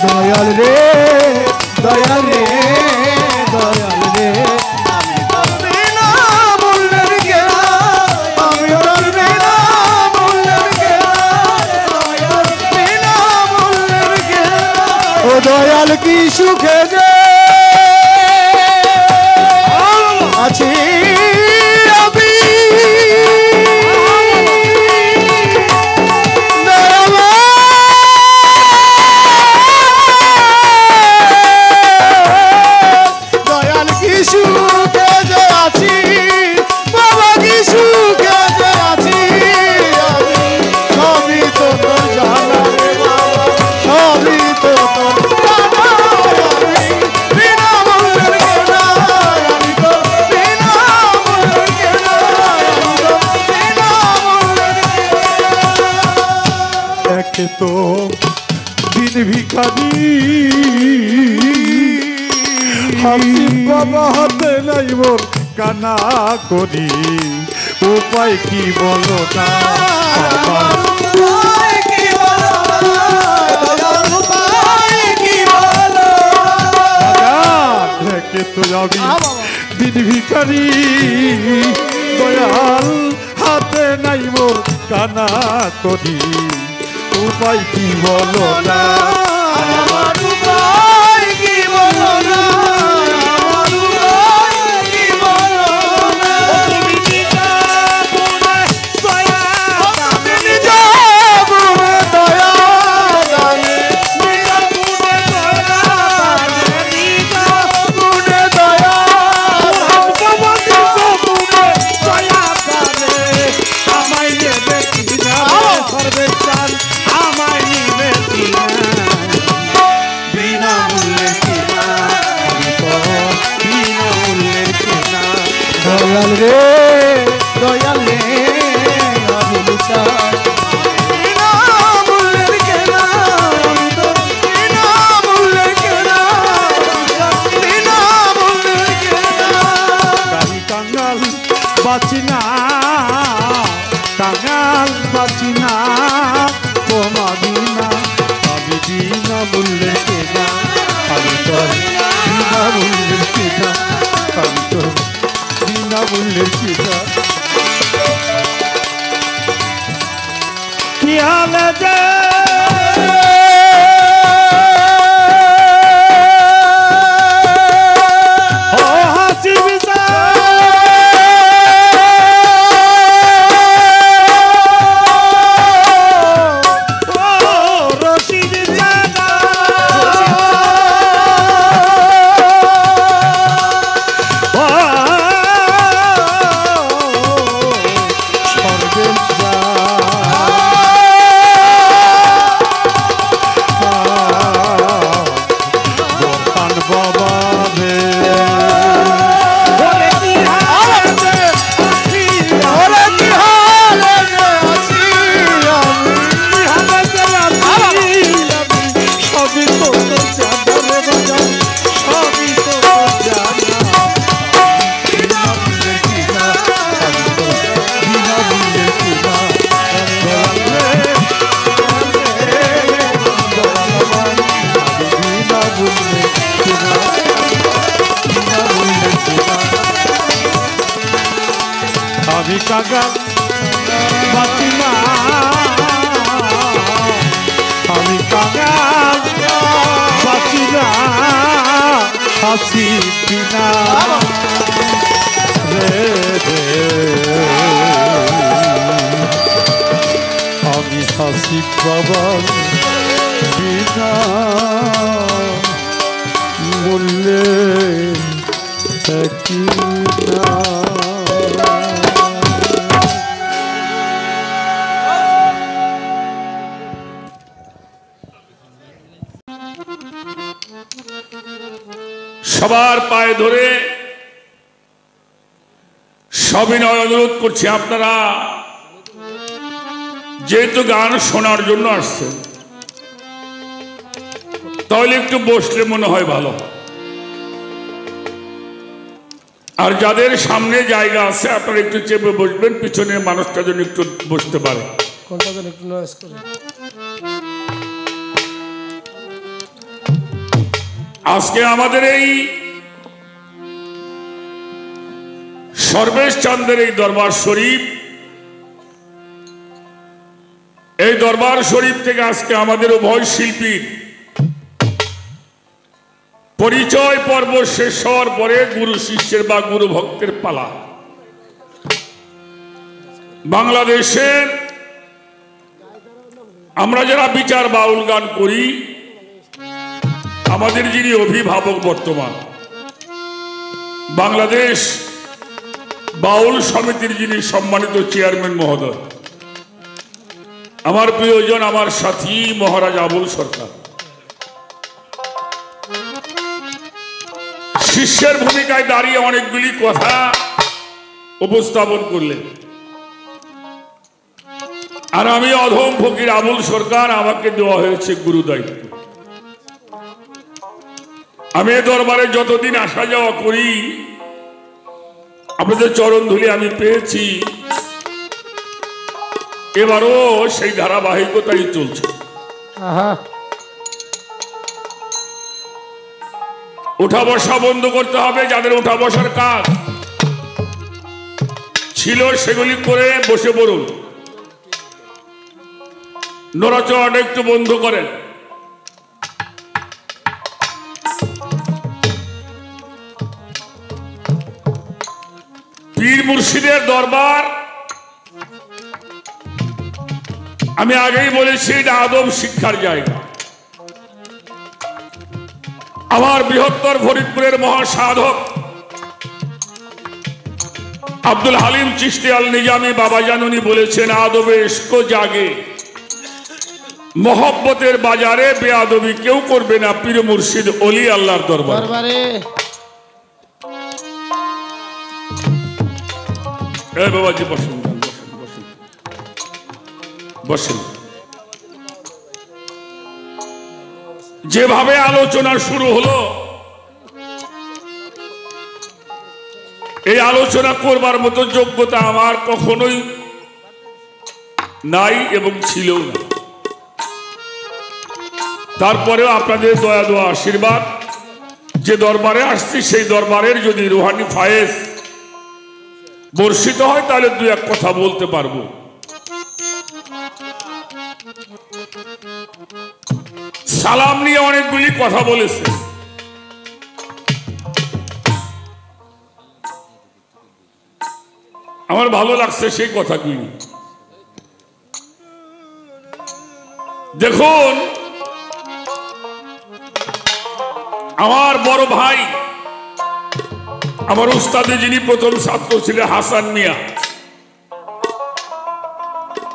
দয়াল রে, দয়াল রে, দয়াল রে, আমি তোর বিনা মূল্যের কেনা, আমি তোর বিনা মূল্যের কেনা, দয়াল বিনা মূল্যের কেনা। ও দয়াল কি সুখে যে আছি আমি, তো দিন ভিখারি হাসিব বাবা হাতে নাই মোর কানা করি, উপায় কি বলো না, আমার উপায় কি বলো না, দয়াল উপায় কি বলো না। দেখে তো আমি দিন ভিখারি দয়াল হাতে নাই মোর কানা করি উপায় কি বলো না আমার উপায় কি বলো না আমার উপায় কি বলো না তুমি নিজ গুণে দয়া দানে নিজ গুণে দয়া দানে নিজ গুণে দয়া দানে নিজ গুণে দয়া ভগবতী গুণে দয়া দানে আমায় নেবে কিনা সর্বেচ্ছান আমায় নেবে কিনা বিনা মূল্যে কিনা বিনা মূল্যে কিনা দয়াল রে দয়াল রে আমি চাই বিনা মূল্যের কেনা আমি তো বিনা মূল্যের কেনা বিনা মূল্যের কেনা আমি কাঙ্গাল বাঁচি না কাঙ্গাল বাঁচি না তোমারি না আমি বিনা মূল্যে কেনা আমি তো বিনা মূল্যে কেনা আমি তো বিনা মূল্যে কেনা কি হালে যে ও হাসি আমি কাঙ্গাল বাঁচি না আমি কাঙ্গাল বাঁচি না হাসি বিনা রে রে আমি হাসি বাবার বিনা মূল্যে একই না সবার পায়ে ধরে সবিনয় অনুরোধ করছি আপনারা যেহেতু গান শোনার জন্য আসছেন তাহলে একটু বসলে মনে হয় ভালো আর যাদের সামনে জায়গা আছে আপনারা একটু চেপে বসবেন পিছনের মানুষটা যেন একটু বসতে পারে আজকে আমাদের এই সর্বেশ চাঁদের এই দরবার শরীফ এই দরবার শরীফ থেকে আজকে আমাদের উভয় শিল্পীর পরিচয় পর্ব শেষ হওয়ার পরে গুরু শিষ্যের বা গুরু ভক্তের পালা বাংলাদেশের আমরা যারা বিচার বাউল গান করি আমাদের যিনি অভিভাবক বর্তমান বাংলাদেশ বাউল সমিতির যিনি সম্মানিত চেয়ারম্যান মহোদয় আমার প্রিয়জন আমার সাথী মহারাজ আবুল সরকার শিষ্যের ভূমিকায় দাঁড়িয়ে অনেকগুলি কথা উপস্থাপন করলেন আর আমি অধম ফকির আবুল সরকার আমাকে দেওয়া হয়েছে গুরু দায়িত্ব আমি এ দরবারে যতদিন আসা যাওয়া করি আপনাদের চরণ ধুলি আমি পেয়েছি এবারও সেই ধারাবাহিকতাই চলছে উঠা বসা বন্ধ করতে হবে যাদের উঠা বসার কাজ ছিল সেগুলি করে বসে পড়ুন নড়াচড়াটা একটু বন্ধ করেন। পীর মুর্শিদের দরবার আমি আগেই বলেছি এটা আদব শিক্ষার জায়গা। আমার বৃহত্তর ফরিদপুরের মহাসাধক আব্দুল হালিম চিশতি আল নিজামি বাবা জানুনি বলেছেন, আদবে ইশক জাগে, মোহব্বতের বাজারে বেআদবি কেউ করবে না পীর মুর্শিদ ওলি আল্লাহর দরবারে। এই বাবাজি বসেন বসেন বসেন। যেভাবে আলোচনা শুরু হলো, এই আলোচনা করবার মতো যোগ্যতা আমার কখনোই নাই এবং ছিল না। তারপরেও আপনাদের দয়া দোয়া আশীর্বাদ, যে দরবারে আসছি সেই দরবারের যদি রুহানি ফায়েজ বর্ষিত হয় তাহলে দু এক কথা বলতে পারবো। সালাম নিয়ে অনেকগুলি কথা বলেছে, আমার ভালো লাগছে সেই কথাগুলি। দেখুন, আমার বড় ভাই, আমার উস্তাদে যিনি প্রথম ছাত্র ছিলেন হাসান মিয়া,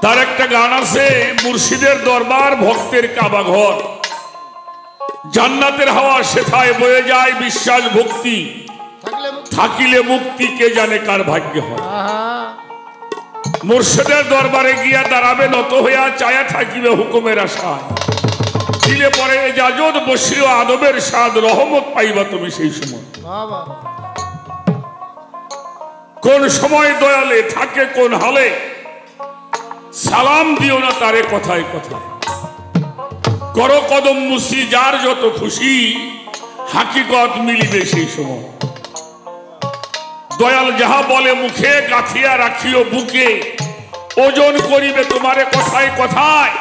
তার একটা গান আছে, মুর্শিদের দরবার ভক্তের কাবা ঘর, জান্নাতের হাওয়া সেথায় বয়ে যায় বিশ্বাস ভক্তি, থাকিলে মুক্তি কে জানে কার ভাগ্য হয়। মুর্শিদের দরবারে গিয়া দাঁড়াবে নত হইয়া, চায়া থাকিবে হুকুমের আশায়, দিলে পরে এজাজত বসিও আদবের স্বাদ, রহমত পাইবা তুমি সেই সময়। কোন সময় দয়ালে থাকে কোন হালে, সালাম দিও না তারে কথায় কথায়, করো কদম মুসি যার যত খুশি, হাকিকত মিলিবে সেই সময়। দয়াল যাহা বলে মুখে, গাথিয়া রাখিও বুকে, ওজন করিবে তোমারে কথায় কথায়,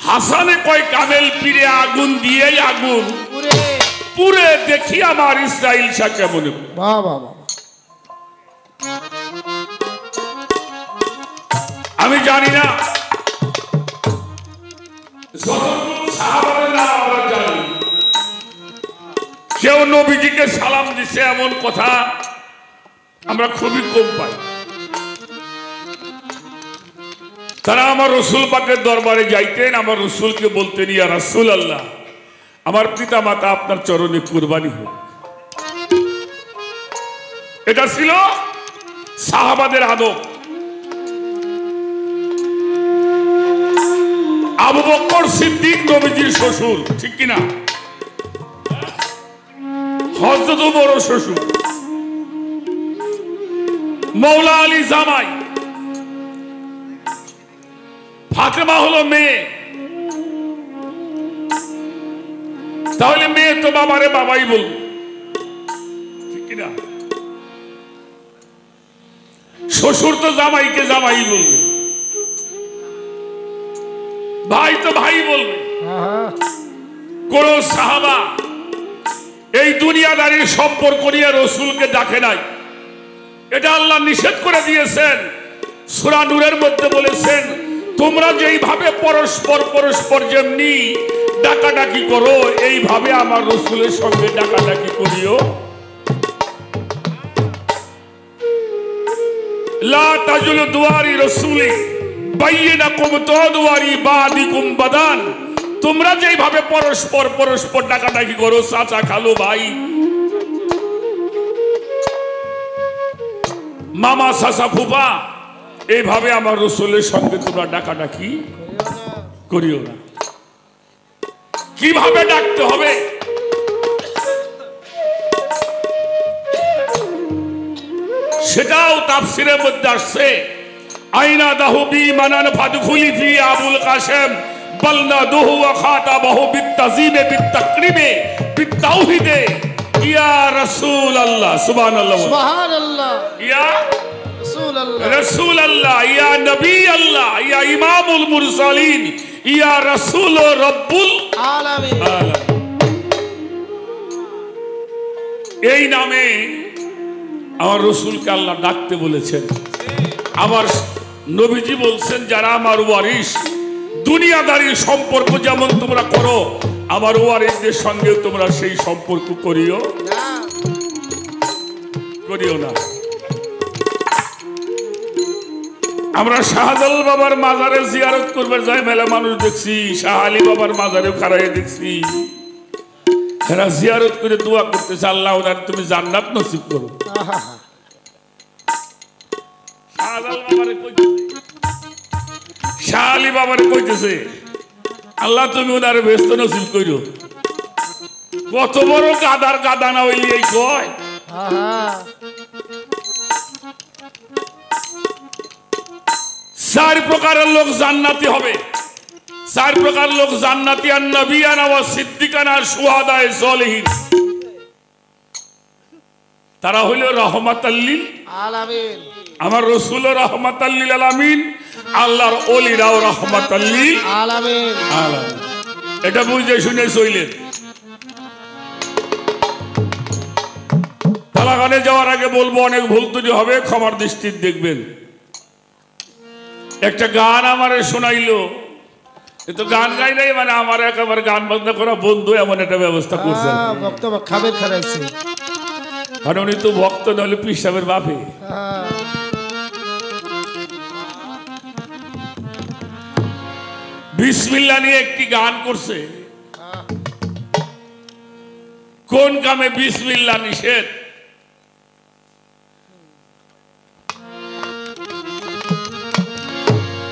হাসানে কয় কামেল পীরে আগুন দিয়ে আগুন পুরে, দেখি আমার ইসরাইল শাহ কেমন। আমি জানি না কেউ নবীজিকে সালাম দিছে এমন কথা আমরা খুবই কম পাই। তারা আমার রসুল পাকের দরবারে যাইতেন, আমার রসুলকে বলতেন, ইয়া রাসূল আল্লাহ, আমার পিতা মাতা আপনার চরণে কুরবানি হোক। এটা ছিল সাহাবাদের আদব। আবু বকর সিদ্দিক নবীজির শ্বশুর, ঠিক কিনা? হযরত বড় শ্বশুর, মৌলা আলী জামাই, ফাতেমা হলো মেয়ে। তাহলে মেয়ে তো বাবারে বাবাই বলবে, ঠিক কিনা? শ্বশুর তো জামাইকে জামাই বলবে, ভাই তো ভাই বলবে। কোন সাহাবা এই দুনিয়াদারির সম্পর্ক নিয়ে রসুলকে ডাকে নাই, এটা আল্লাহ নিষেধ করে দিয়েছেন। সূরা নূরের মধ্যে বলেছেন, তোমরা যেইভাবে পরস্পর পরস্পর যেমনি ডাকাডাকি করো, এইভাবে আমার রসুলের সঙ্গে ডাকাডাকি করিও। লা তাজুল দুয়ারি রসুলি বাইয়িনাকুম তুদওয়ারি বাদিকুম বাদান, তোমরা যেইভাবে পরস্পর পরস্পর ডাকাডাকি করো, চাচা খালু ভাই মামা চাচা ফুফা, এইভাবে আমার রসুলের সঙ্গে তোমরা ডাকাডাকি করিও না। কিভাবে ডাকতে হবে সেটাও তাফসীরের মধ্যে আসছে। আইনা দাহু বি মানান ফাদখুলি ফি আবুল কাসেম বালনা দুহু ওয়া খাতাবাহু বিতাযিমে বিতাকরিমে বিতাওহীদে ইয়া রাসূলুল্লাহ, সুবহানাল্লাহ সুবহানাল্লাহ, ইয়া রাসূলুল্লাহ, রাসূলুল্লাহ, ইয়া নবী আল্লাহ, ইয়া ইমামুল মুরসালিন, ইয়া রাসূল রব্বুল আলামিন। আলামিন। এই নামে আমার রসুলকে আল্লাহ ডাকতে বলেছেন। আমার নবীজি বলছেন যারা আমার ওয়ারিস, দুনিয়াদারির সম্পর্ক যেমন তোমরা করো আমার ওয়ারিসদের সঙ্গে তোমরা সেই সম্পর্ক করিও না। আমরা শাহজালাল বাবার মাজারে জিয়ারত করবে যাই, মেলা মানুষ দেখছি, শাহ আলী বাবার মাজারে খাড়াই দেখছি, এরা জিয়ারত করে দোয়া করতেছে আল্লাহ ওনার তুমি জান্নাত নসিব করো। শাহ আলী বাবারে কইতেছে আল্লাহ তুমি ওনার ব্যস্ত নসিব করো। কত বড় গাদার গাদা না হইলে এই কয়। চার প্রকারের লোক জান্নাতি হবে, চার প্রকার লোক জান্নাতি, আর নবিয়ানা ওয়া সিদ্দিকানা শুহাদায়ে সালিহিন। তারা হইল রাহমাতাল লিল আলামিন। আমার রাসূল রাহমাতাল লিল আলামিন, আল্লাহর ওলিরাও রাহমাতাল লিল আলামিন। আলামিন। এটা বুঝে শুনে চইলেন। তালাগানে যাওয়ার আগে বলবো অনেক ভুল ত্রুটি হবে, ক্ষমার দৃষ্টিতে দেখবেন। একটা গান আমারে শোনাইলো, কিন্তু গান গাই নাই, মানে আমার একেবারে গান বাজনা করা বন্ধু এমন একটা ব্যবস্থা করছেন। বক্তব্য খাবের খারাইছে, কারণ উনি তো ভক্ত নইলে পীর সাহেবের বাপে। বিসমিল্লাহ নিয়ে একটি গান করছে। কোন কামে বিসমিল্লাহ নিষেধ?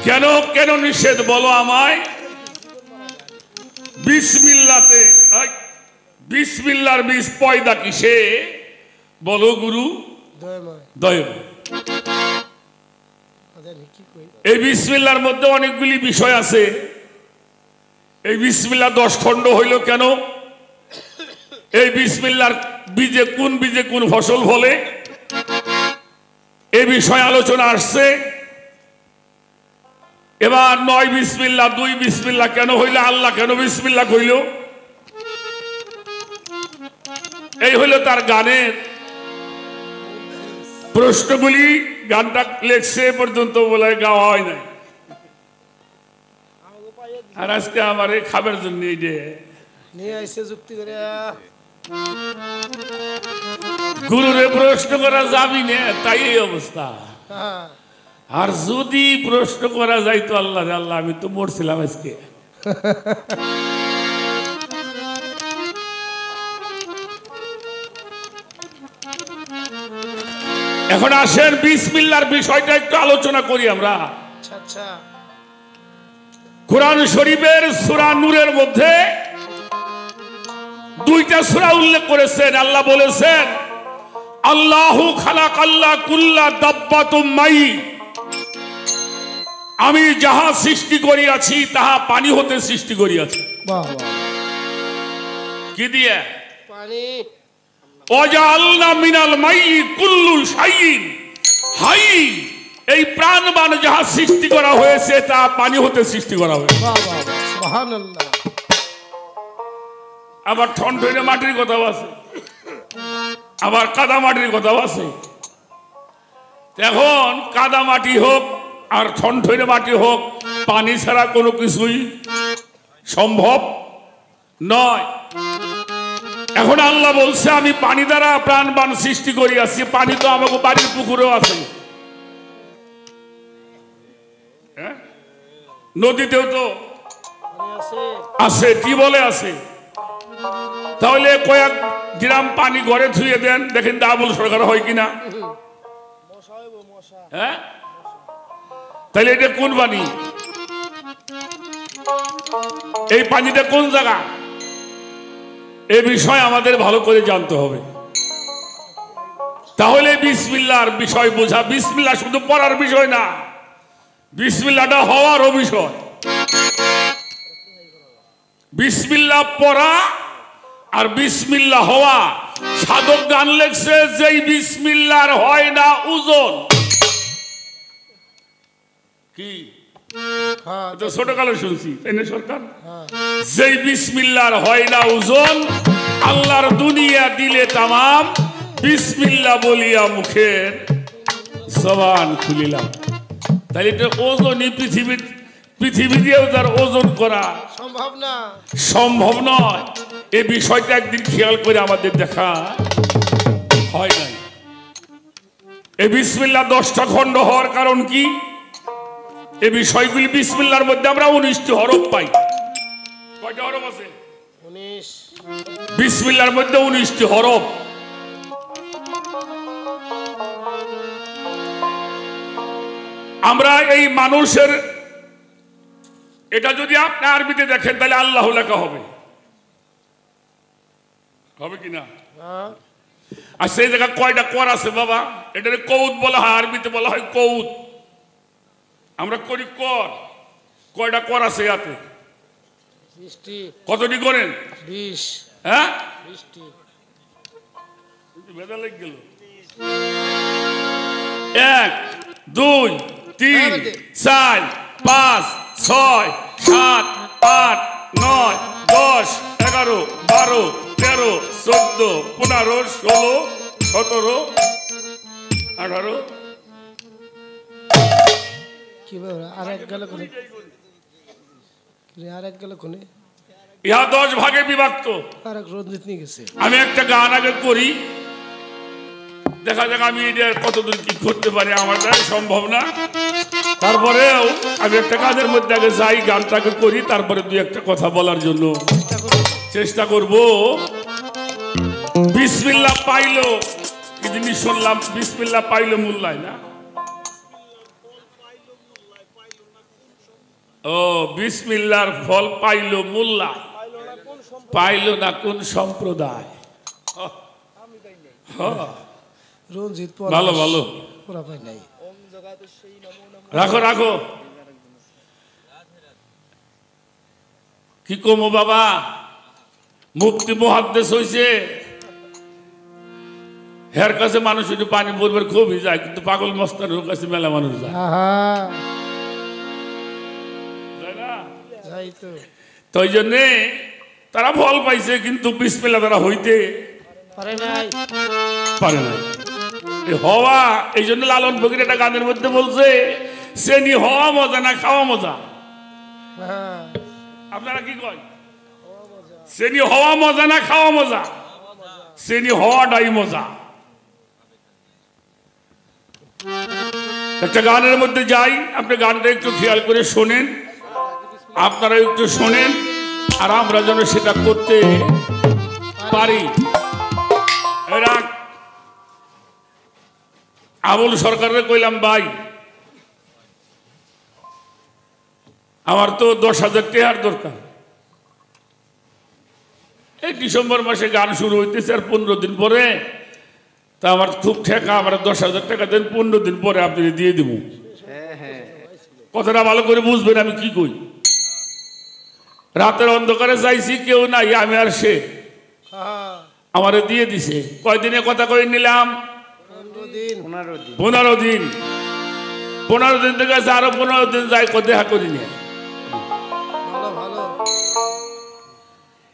কেন কেন নিষেধ বলো আমায়? বিসমিল্লাতে বিসমিল্লার বীজ পয়দা কিসে বলো গুরু? দয়ম। এই বিসমিল্লার মধ্যে অনেকগুলি বিষয় আছে। এই বিসমিল্লাহ 10 খণ্ড হইল কেন? এই বিসমিল্লার বীজে কোন ফসল ফলে এই বিষয় আলোচনা আসছে। এবার 9 বিসমিল্লাহ 2 বিসমিল্লাহ কেন হইল? আল্লাহ কেন বিসমিল্লাহ কইল? এই হইল তার গানের প্রশ্নগুলি। গানটা লেখছে পর্যন্ত বলে গাওয়া হয় নাই। আর আজকে আমার এই খাবার জন্য এই যে নিয়ে আইছে যুক্তি করে গুরুরে প্রশ্ন করা যাবি না, তাই এই অবস্থা। আর যদি প্রশ্ন করা যাইতো আল্লাহ আল্লাহ আমি তো মরছিলাম আজকে। এখন আসেন বিসমিল্লাহর বিষয়টা একটু আলোচনা করি আমরা। আচ্ছা, কোরআন শরীফের সূরা নূরের মধ্যে 2টা সূরা উল্লেখ করেছেন। আল্লাহ বলেছেন আল্লাহু খালাকাল্লা কুল্লা দাব্বাতুম মাই, আমি যাহা সৃষ্টি করিয়াছি তাহা পানি হতে সৃষ্টি করিয়াছি। কি দিয়ে? পানি। ওয়াজআলনা মিনাল মাই কুল্লু শাইইন হাই, এই প্রাণবান যাহা সৃষ্টি করা হয়েছে তা পানি হতে সৃষ্টি করা হয়েছে। সুবহানাল্লাহ। আবার ঠনঠনে মাটির কথাও আছে, আবার কাদা মাটির কথাও আছে। এখন কাদা মাটি হোক আর ঠনঠনে মাটি হোক, পানি ছাড়া কোনো কিছুই সম্ভব নয়। এখন আল্লাহ বলছে আমি পানি দ্বারা প্রাণবান সৃষ্টি করিয়াছি। পানি তো আমাকে বাড়ির পুকুরেও আছে, নদীতেও তো আছে, টিউবওয়েলে আছে। তাহলে কয়েক গ্রাম পানি ঘরে ধুয়ে দেন, দেখেন ডাবল সরকার হয় কিনা। হ্যাঁ, তাহলে এটা কোন পানি? এই পানিটা কোন জায়গা? এই বিষয় আমাদের ভালো করে জানতে হবে। তাহলে বিসমিল্লাহর বিষয় বোঝা। বিসমিল্লাহ শুধু পড়ার বিষয় না, বিসমিল্লাহটা হওয়ারও বিষয়। বিসমিল্লাহ পড়া আর বিসমিল্লাহ হওয়া। সাধক গান লেখছে যেই বিসমিল্লাহর হয় না ওজন। কি হ্যাঁ তো ছোটকালে শুনছি তাই না সরকার? যেই বিসমিল্লাহর হয় না ওজন, আল্লাহর দুনিয়া দিলে তামাম, বিসমিল্লাহ বলিয়া মুখের জবান খুলিলাম। তাহলে এটা ওজনই পৃথিবী দিয়েও তার ওজন করা সম্ভব না। সম্ভব নয়। এই বিষয়টা একদিন খেয়াল করে আমাদের দেখা হয় নাই। এই বিসমিল্লাহ 10টা খণ্ড হওয়ার কারণ কি? এই বিষয়গুলি বিসমিল্লাহর মধ্যে আমরা 19টি হরফ পাই। কয়টা হরফ আছে? 19। বিসমিল্লাহর মধ্যে 19টি হরফ। আমরা এই মানুষের, এটা যদি আপনি আরবিতে দেখেন তাহলে আল্লাহ লেখা হবে, হবে কিনা? হ্যাঁ আর সেই জায়গায় কয়টা কর আছে বাবা? এটাকে কৌত বলা হয়, আরবিতে বলা হয় কৌত। আমরা করি কর, কয়টা কর আছে ইয়াতে? 20টি। কতটি করেন? 20। হ্যাঁ 20টি। বেদা লেগে গেল। 1 2 3 4 5 6 7 8 9 10 11 12 13 14 15 16 17 18। কি বল? আরেক গেল কোনে? আরেক গেল কোনে? ইহা 10 ভাগে বিভক্ত। আরেক রঞ্জিত নিয়ে গেছে। আমি একটা গান আগে করি, দেখা যাক আমি এটা কতদূর কি করতে পারি। আমার দ্বারা সম্ভব না, তারপরেও আমি একটা কাজের মধ্যে আগে যাই, গানটাকে করি, তারপরে 2-1টা কথা বলার জন্য চেষ্টা করব। বিসমিল্লাহ পাইলো কি জিনিস শুনলাম? বিসমিল্লাহ পাইলো মোল্লায় না? ও বিসমিল্লাহর ফল পাইলো মোল্লায়, পাইলো না কোন সম্প্রদায়? রঞ্জিত ভালো ভালো, পুরা পাই নাই। রাখো রাখো। কি কমো বাবা, মুফতি মুহাদ্দিস হইছে, হের কাছে মানুষ একটু পানি পড়বার খুবই যায়, কিন্তু পাগল মস্তানের কাছে মেলা মানুষ যায়, যায় না? যাই তো। তো ওই জন্যে তারা ফল পাইছে, কিন্তু বিসমিল্লাহ তারা হইতে পারে নাই। পারে না। হওয়া, এই জন্য লালন ফকির একটা গানের মধ্যে বলছে, শ্রেণী হওয়া মজা না খাওয়া মজা? হ্যাঁ আপনারা কি কয়? শ্রেণী হওয়া মজা না খাওয়া মজা? শ্রেণী হওয়াটাই মজা। একটা গানের মধ্যে যাই, আপনি গানটা একটু খেয়াল করে শোনেন, আপনারা একটু শোনেন, আর আমরা যেন সেটা করতে পারি। এরা আবুল সরকারের কইলাম, ভাই আমার তো 10,000 টাকার দরকার। এই ডিসেম্বর মাসে গান শুরু হইতেছে, আর 15 দিন পরে, তা আমার খুব ঠেকা, আমার 10,000 টাকা দেন, 15 দিন পরে আপনি দিয়ে দিব। কথাটা ভালো করে বুঝবেন আমি কি কই। রাতের অন্ধকারে চাইছি, কেউ নাই, আমি আর সে, আমারে দিয়ে দিছে। কয়দিনে কথা কই নিলাম? 15 দিন। 15 দিন থেকে আরো 15 দিন যাই, দেখা করি না।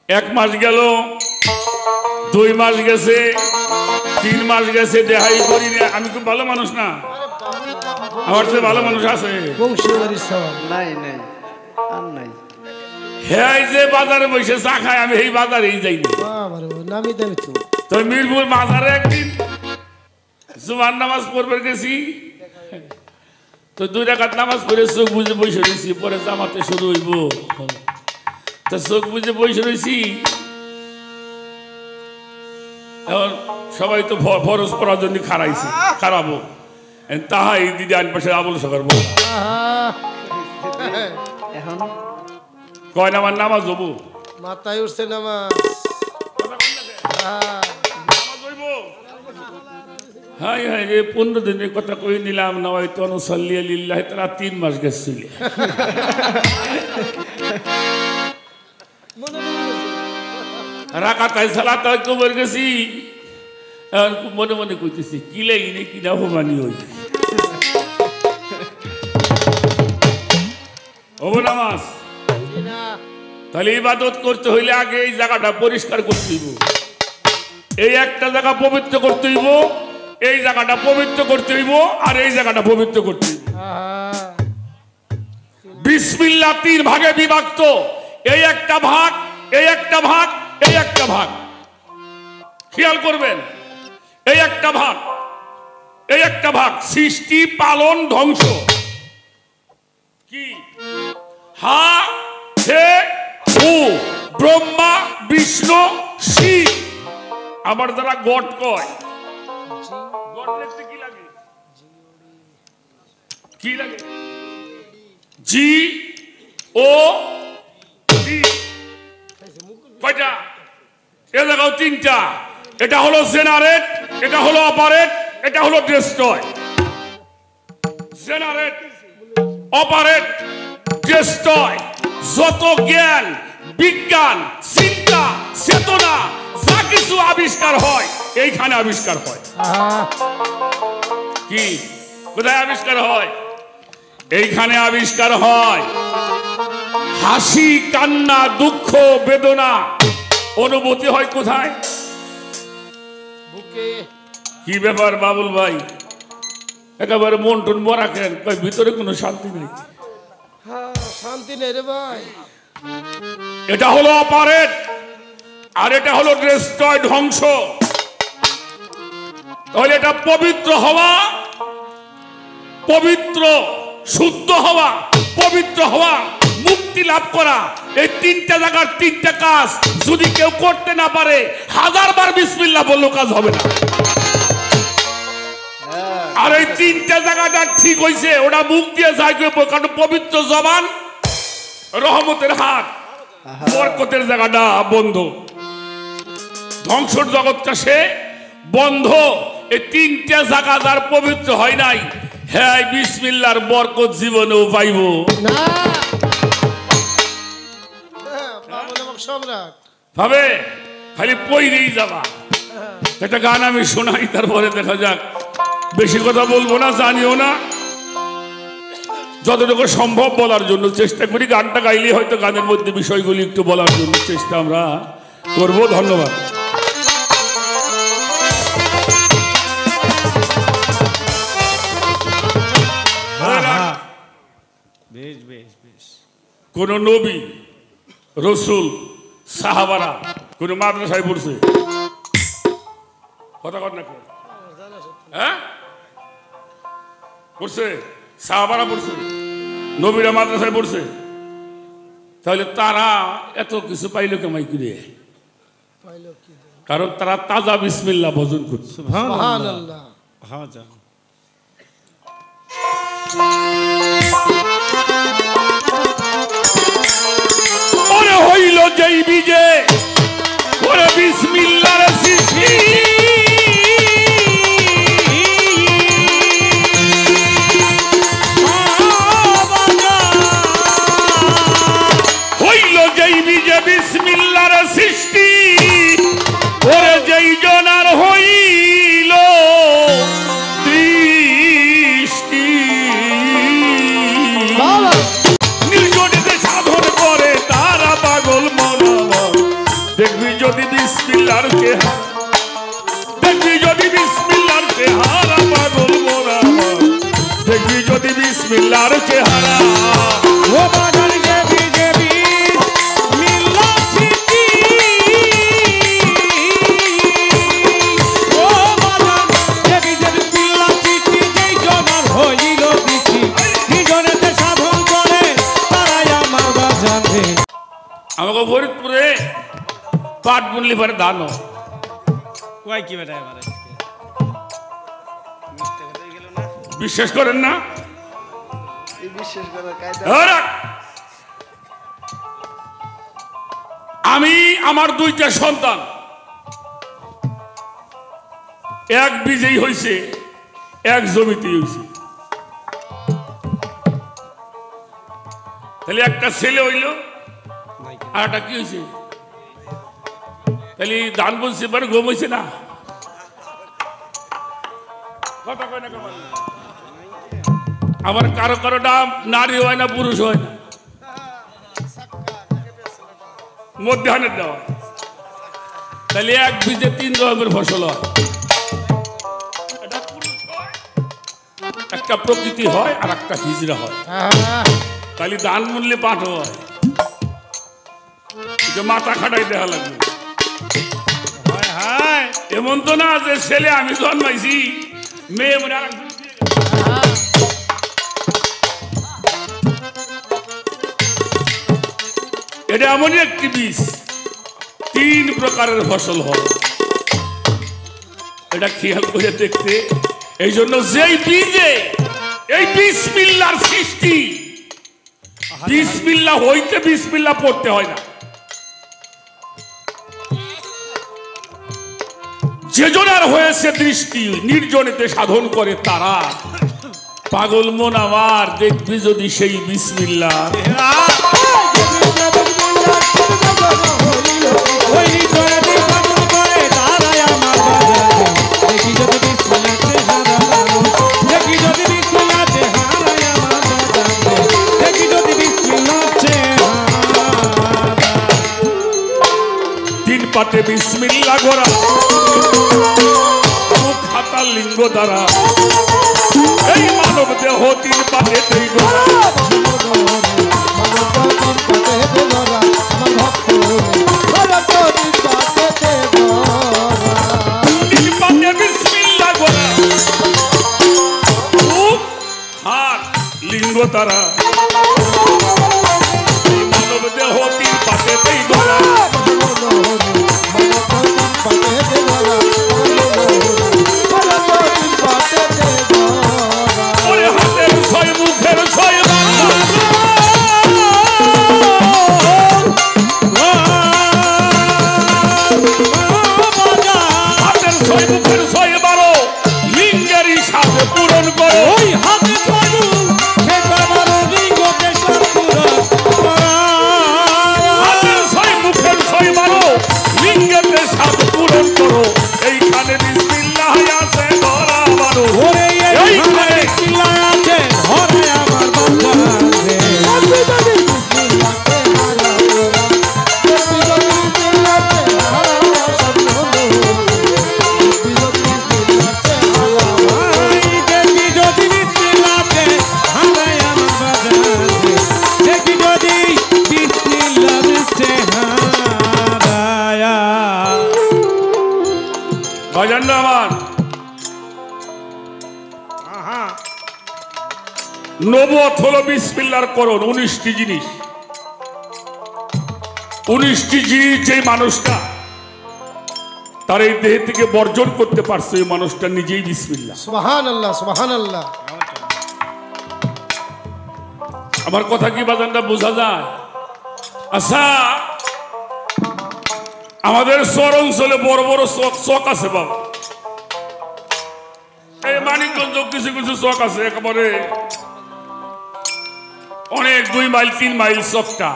1 মাস গেল, 2 মাস গেছে, 3 মাস গেছে, দেখাই করি না। আমি খুব ভালো মানুষ না? আমার চেয়ে ভালো মানুষ আছে? নাই নাই আর নাই। হ্যাঁ, যে বাজারে বসে চা খায়, আমি এই বাজারেই যাই না। তো মিরপুর বাজারে একদিন জুমার নামাজ পড়বে গেছি, তো 2 রাকাত নামাজ পড়ে চোখ বুঝে বসে রয়েছি, পরে জামাতে শুরু হইব, তো চোখ বুঝে বসে রয়েছি। এখন সবাই তো ফরজ পড়ার জন্য খারাপো, তাহাই দিদি আইন পাশে আবুল সরকার বল এখন কয় না আমার নামাজ হবো, মাথায় উঠছে নামাজ। হাই হাই রে, 15 দিনের কথা কই নিলাম না, হয়তো অনুসাল্লি লিল্লাহ, তারা 3 মাস গেছিল। রাকাতায় সালাত কবর গেছি, মনে মনে কইতেছি কি লাগি নে কিনা হোমানি হই। হবে নামাজ। জি না। তাহলে ইবাদত করতে হইলে আগে এই জায়গাটা পরিষ্কার করতে হইব, এই একটা জায়গা পবিত্র করতে হইব, এই জায়গাটা পবিত্র করতে হইব, আর এই জায়গাটা পবিত্র করতে হইব। আহা, বিসমিল্লাহ 3 ভাগে বিভক্ত, এই একটা ভাগ, এই একটা ভাগ, এই একটা ভাগ। খেয়াল করবেন, এই একটা ভাগ, এই একটা ভাগ, সৃষ্টি, পালন, ধ্বংস। কি? হা হে হু, ব্রহ্মা, বিষ্ণু, শিব। আবার যারা গড কয়, গড লিখতে কি লাগে? কি লাগে? জি ও ডি। কয়টা? এ জায়গাও 3টা। এটা হলো জেনারেট, এটা হলো অপারেট, এটা হলো ডেস্ট্রয়। Generate, operate, destroy. যত জ্ঞান, বিজ্ঞান, চিন্তা, চেতনা যা কিছু আবিষ্কার হয় এইখানে আবিষ্কার হয়। আহা, কি? কোথায় আবিষ্কার হয়? এইখানে আবিষ্কার হয়। হাসি, কান্না, দুঃখ, বেদনা অনুভূতি হয় কোথায়? বুকে। কি ব্যাপার বাবুল ভাই, একেবারে মন টন মরা কেন? কই ভিতরে কোনো শান্তি নেই। হ্যাঁ, শান্তি নেই রে ভাই। এটা হলো অপারেট, আর এটা হলো ডেস্ট্রয়, ধ্বংস। তাহলে এটা পবিত্র হওয়া, পবিত্র শুদ্ধ হওয়া, পবিত্র হওয়া, মুক্তি লাভ করা, এই 3টা জায়গার 3টা কাজ যদি কেউ করতে না পারে, 1000বার বিসমিল্লাহ বললেও কাজ হবে না। আর এই 3টা জায়গাটা ঠিক হইছে, ওটা মুখ দিয়ে যায়, কারণ পবিত্র জবান, রহমতের হাত, বরকতের জায়গাটা বন্ধ, ধ্বংসর জগৎটা সে বন্ধ। এই 3টা জায়গা যার পবিত্র হয় নাই, হ্যাঁ বিসমিল্লাহর বরকত জীবনেও পাইব না। হ্যাঁ, বাবুল এবং সম্রাট। ভাবে খালি পইরেই যাবা। একটা গান আমি শোনাই, তারপরে দেখা যাক। বেশি কথা বলবো না, জানিও না, যতটুকু সম্ভব বলার জন্য চেষ্টা করি। গানটা গাইলে হয়তো গানের মধ্যে বিষয়গুলি একটু বলার জন্য চেষ্টা আমরা করব। ধন্যবাদ। বেশ বেশ বেশ। কোন নবী, রসুল, সাহাবারা কোন মাদ্রাসায় পড়ছে? কথা কর না কেন? হ্যাঁ পড়ছে? সাহাবারা পড়ছে? নবীরা মাদ্রাসায় পড়ছে? তাহলে তারা এত কিছু পাইলো কেমাই করে? পাইলো কি? কারণ তারা তাজা বিসমিল্লাহ ভজন করছে। সুবহানাল্লাহ। হ্যাঁ যা। ওরে হইল যেই বিজে, ওরে বিসমিল্লাহর সৃষ্টি, হইল যেই বিজে বিসমিল্লাহর সৃষ্টি, ওরে যেই জনার হইল দৃষ্টি। নির্জনেতে সাধন করে তারা পাগল মনোমন, দেখবি যদি বিসমিল্লাহর চেহারা, দেখবি যদি বিসমিল্লাহর চেহারা, পাগল মনোমন দেখবি যদি বিসমিল্লাহর চেহারা। ও বাজার দেবী দেবী মিল্লা সিটি, ও বাজার দেবী দেবী মিল্লা সিটি, যেই জনার হইল দিছি, নিজনেতে সাধন করে তারাই আমার বাজান রে। আমাকে ফরিদপুরে পাট বুনলি পারে ধান হয়। কয় কি বেটা এবারে বিশ্বাস করেন না? বিশ্বাস করার কায়দা। রাখ। আমি আমার 2টা সন্তান এক বীজেই হইছে, এক জমিতেই হইছে। তাহলে একটা ছেলে হইল, আর একটা কি হয়েছে? তাহলে ধান বলছে মানে গম হয়েছে না? কথা কয় না কেমন? আবার কারো কারোটা নারী হয় না, পুরুষ হয় না। মধ্যাহ্নের দেওয়া, তাহলে এক বীজে 3 রকমের ফসল হয়। একটা পুরুষ হয়, একটা প্রকৃতি হয়, আর একটা হিজরা হয়। তাহলে দান মূল্যে পাঠ হয়, মাথা খাটাই দেখা লাগবে। এমন তো না যে ছেলে আমি জন্মাইছি মেয়ে মনে এটা এমনই একটি বীজ, 3 প্রকারের ফসল হয়। এটা খেয়াল করে দেখতে, এই জন্য যেই বীজে এই বিসমিল্লাহর সৃষ্টি, বিসমিল্লাহ হইতে বিসমিল্লাহ পড়তে হয় না। যে জনার হয়েছে দৃষ্টি নির্জনেতে সাধন করে তারা, পাগল মন আমার দেখবি যদি সেই বিসমিল্লাহ পাটে বিসমিল্লাহ গোরা মুখ হাতা লিঙ্গ দ্বারা এই মানব দেহ 3 পাটে তেই গোরা 3 পাটে বিসমিল্লাহ গোরা মুখ হাত লিঙ্গ দ্বারা এই মানব দেহ 3 পাটে তেই গোরা নবুয়ত হলো বিসমিল্লাহর করণ। 19টি জিনিস, 19টি জিনিস যে মানুষটা তার এই দেহ থেকে বর্জন করতে পারছে, এই মানুষটা নিজেই বিসমিল্লাহ। সুবহানাল্লাহ, সুবহানাল্লাহ। আমার কথা কি বাজানটা বোঝা যায়? আচ্ছা, আমাদের শহর অঞ্চলে বড় বড় চক আছে বাবা, এই মানিকগঞ্জ কিছু কিছু চক আছে একেবারে অনেক 2 মাইল 3 মাইল চকটা।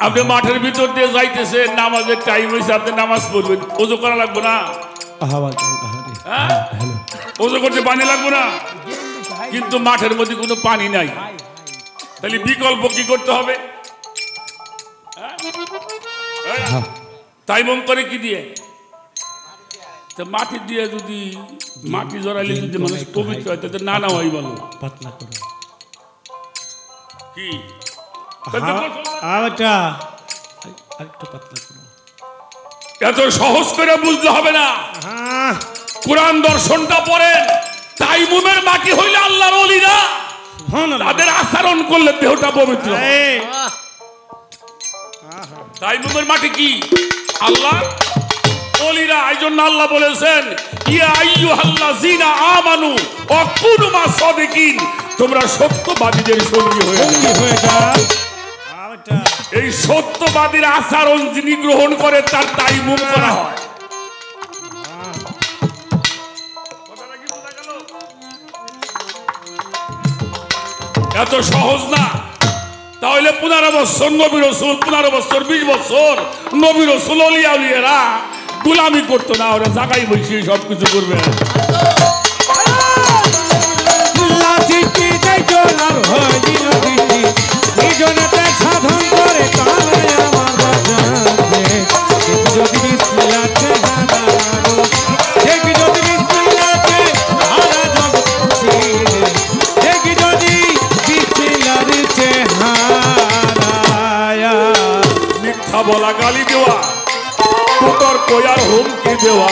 আপনি মাঠের ভিতর দিয়ে যাইতেছে, নামাজের টাইম হয়েছে, আপনি নামাজ পড়বেন, ওযু করা লাগবে না? ওযু করতে পানি লাগবে না, কিন্তু মাঠের মধ্যে কোনো পানি নাই, তাহলে বিকল্প কি করতে হবে? তাইমম করে কি দিয়ে? মাটি দিয়ে, যদি মাটি জড়াইলে যদি মানুষ পবিত্র হয় তাহলে না হয় বলো পাতলা করে কি এত সহজ করে বুঝতে হবে না। কোরআন দর্শনটা পড়েন, তাইমুমের মাটি হইলে আল্লাহর ওলিরা তাদের আচরণ করলে দেহটা পবিত্র। তাইমুমের মাটি কি? আল্লাহ ওলিরা। এই জন্য আল্লাহ বলেছেন, ইয়া আইয়ুহাল্লাযীনা আমানু ওয়া কুনু মা সাদিকিন, তোমরা সত্যবাদীদের সঙ্গী হয়ে যাও। এই সত্যবাদীর আচরণ যিনি গ্রহণ করে তার তাইমুম করা হয়। এত সহজ না। তাহলে 15 বছর নবী রাসূল, 15 বছর 20 বছর নবী রাসূল ওলিয়া উলিয়ারা গোলামি করতো না, ওরা জায়গায় বসে সবকিছু করবে। সাধন করে মিথ্যা বলা গালি দেওয়া কুতর্ক আর হুমকি দেওয়া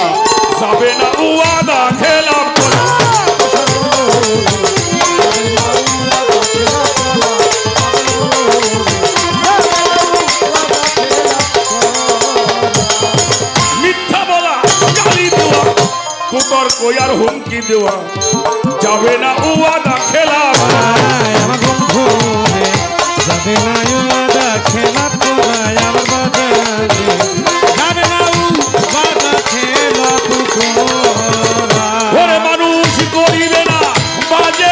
যাবে না ওয়াদা খেলাম করা মিথ্যা বলা গালি দেওয়া কুতর্ক আর হুমকি দেওয়া যাবে না ওয়াদা খেলাম আমার বন্ধু যাবে না ওয়াদা খেলা করা আমার বাজারে যাবে না ওয়াদা খেলা করা ওরে মানুষ করিবে না বাজে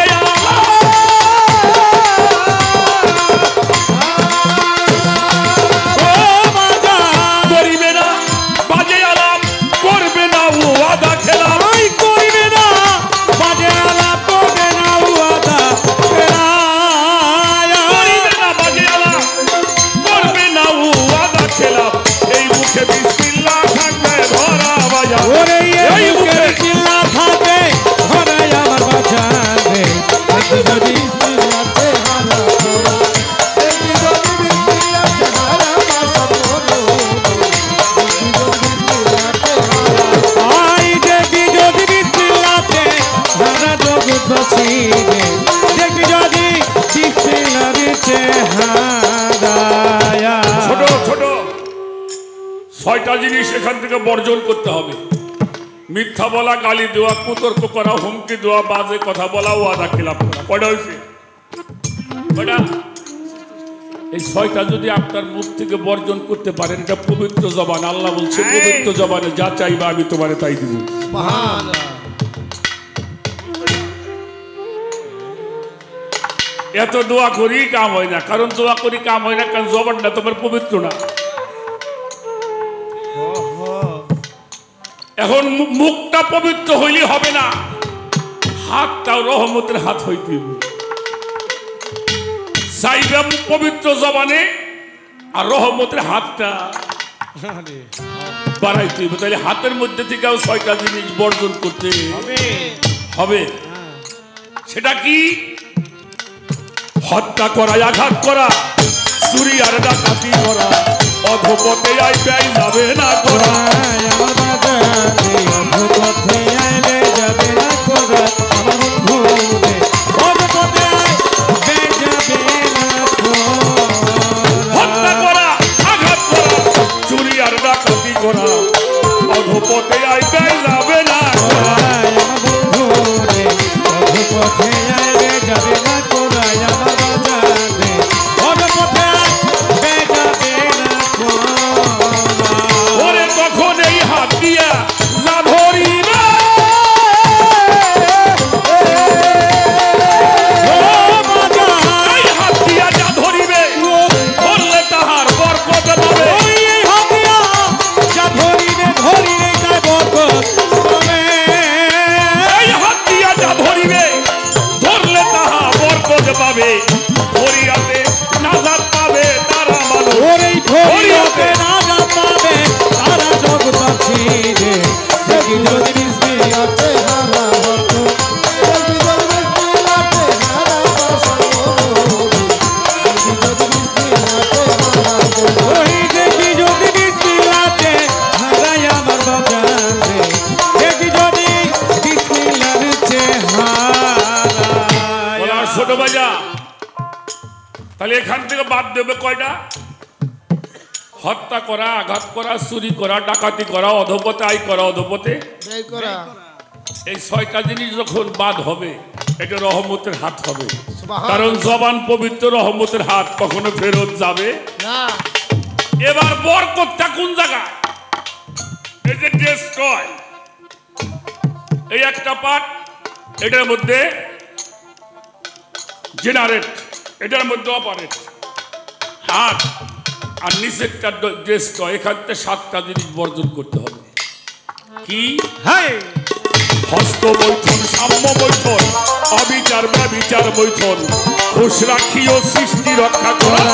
করিবে না বাজে আলাপ করবে না ওয়াদা খেলাম করিবে না বাজে আলাপ করবে না ওয়াদা খেলা করিবে না বাজে আলাপ করবে না ওয়াদা খেলাম এই মুখে বিসমিল্লাহ থাকবে ধরা বাজা ওরে এই এই মুখে মুখে চিল্লা থাকে ধরাই আমার বাজারে যদি আই দেখি যদি বিসমিল্লাতে ধরা জগৎ বাঁচিবে দেখি যদি বিসমিল্লাতে হারায়া ছোট ছোট 6টা জিনিস এখান থেকে বর্জন করতে হবে মিথ্যা বলা গালি দেওয়া কুতর্ক করা হুমকি দেওয়া বাজে কথা বলা ওয়াদা খেলাপ করা কয়টা হয়েছে কয়টা এই 6টা যদি আপনার মুখ থেকে বর্জন করতে পারেন এটা পবিত্র জবান আল্লাহ বলছে পবিত্র জবানে যা চাইবা আমি তোমারে তাই দিব এত দোয়া করি কাম হয় না কারণ দোয়া করি কাম হয় না কারণ জবানটা তোমার পবিত্র না এখন মুখটা পবিত্র হইলে হবে না হাতটাও রহমতের হাত হইতে হবে চাইবা পবিত্র জবানে আর রহমতের হাতটা বাড়াইতে হবে তাহলে হাতের মধ্যে থেকেও 6টা জিনিস বর্জন করতে হবে সেটা কি হত্যা করা আঘাত করা চুরি আর ডাকাতি করা অধপথে আই ব্যয় যাবে না করা আমার বাজারে অধপথে আইলে যাবে না করা আমার বন্ধুরে অধপথে আইলে যাবে না হত্যা করা আঘাত করা চুরি আর ডাকাতি করা অধপথে আই ব্যয় যাবে না করা আমার বন্ধুরে অধপথে আইলে যাবে না করা আমার বাজারে অধপথে আইলে যাবে না করা ওরে তখন এই হাত দিয়া যা ধরিবে এই হাত দিয়া যা ধরিবে ধরলে তাহার বরকত পাবে এই হাত দিয়া যা ধরিবে ধরলে তাহা বরকত পাবে ধরিয়াতে নাজাত পাবে তারা মানুষ বলা ছোট বাজা তাহলে এখান থেকে বাদ দেবে কয়টা হত্যা করা আঘাত করা চুরি করা ডাকাতি করা অধপথে আয় করা অধপথে এই 6টা জিনিস যখন বাদ হবে এটা রহমতের হাত হবে কারণ জবান পবিত্র রহমতের হাত কখনো ফেরত যাবে না এবার বরকতটা কোন জায়গায় এই যে ডেস্ট্রয় এই একটা পার্ট এটার মধ্যে জেনারেট এটার মধ্যে অপারেট হাত আর নিচেরটা ডেস্ট্রয় এখান থেকে 7টা জিনিস বর্জন করতে হবে কি হস্ত বৈঠন সাম্য বৈঠন অবিচার ব্যবিচার বৈঠন খুশ রাখিও সৃষ্টি রক্ষা করা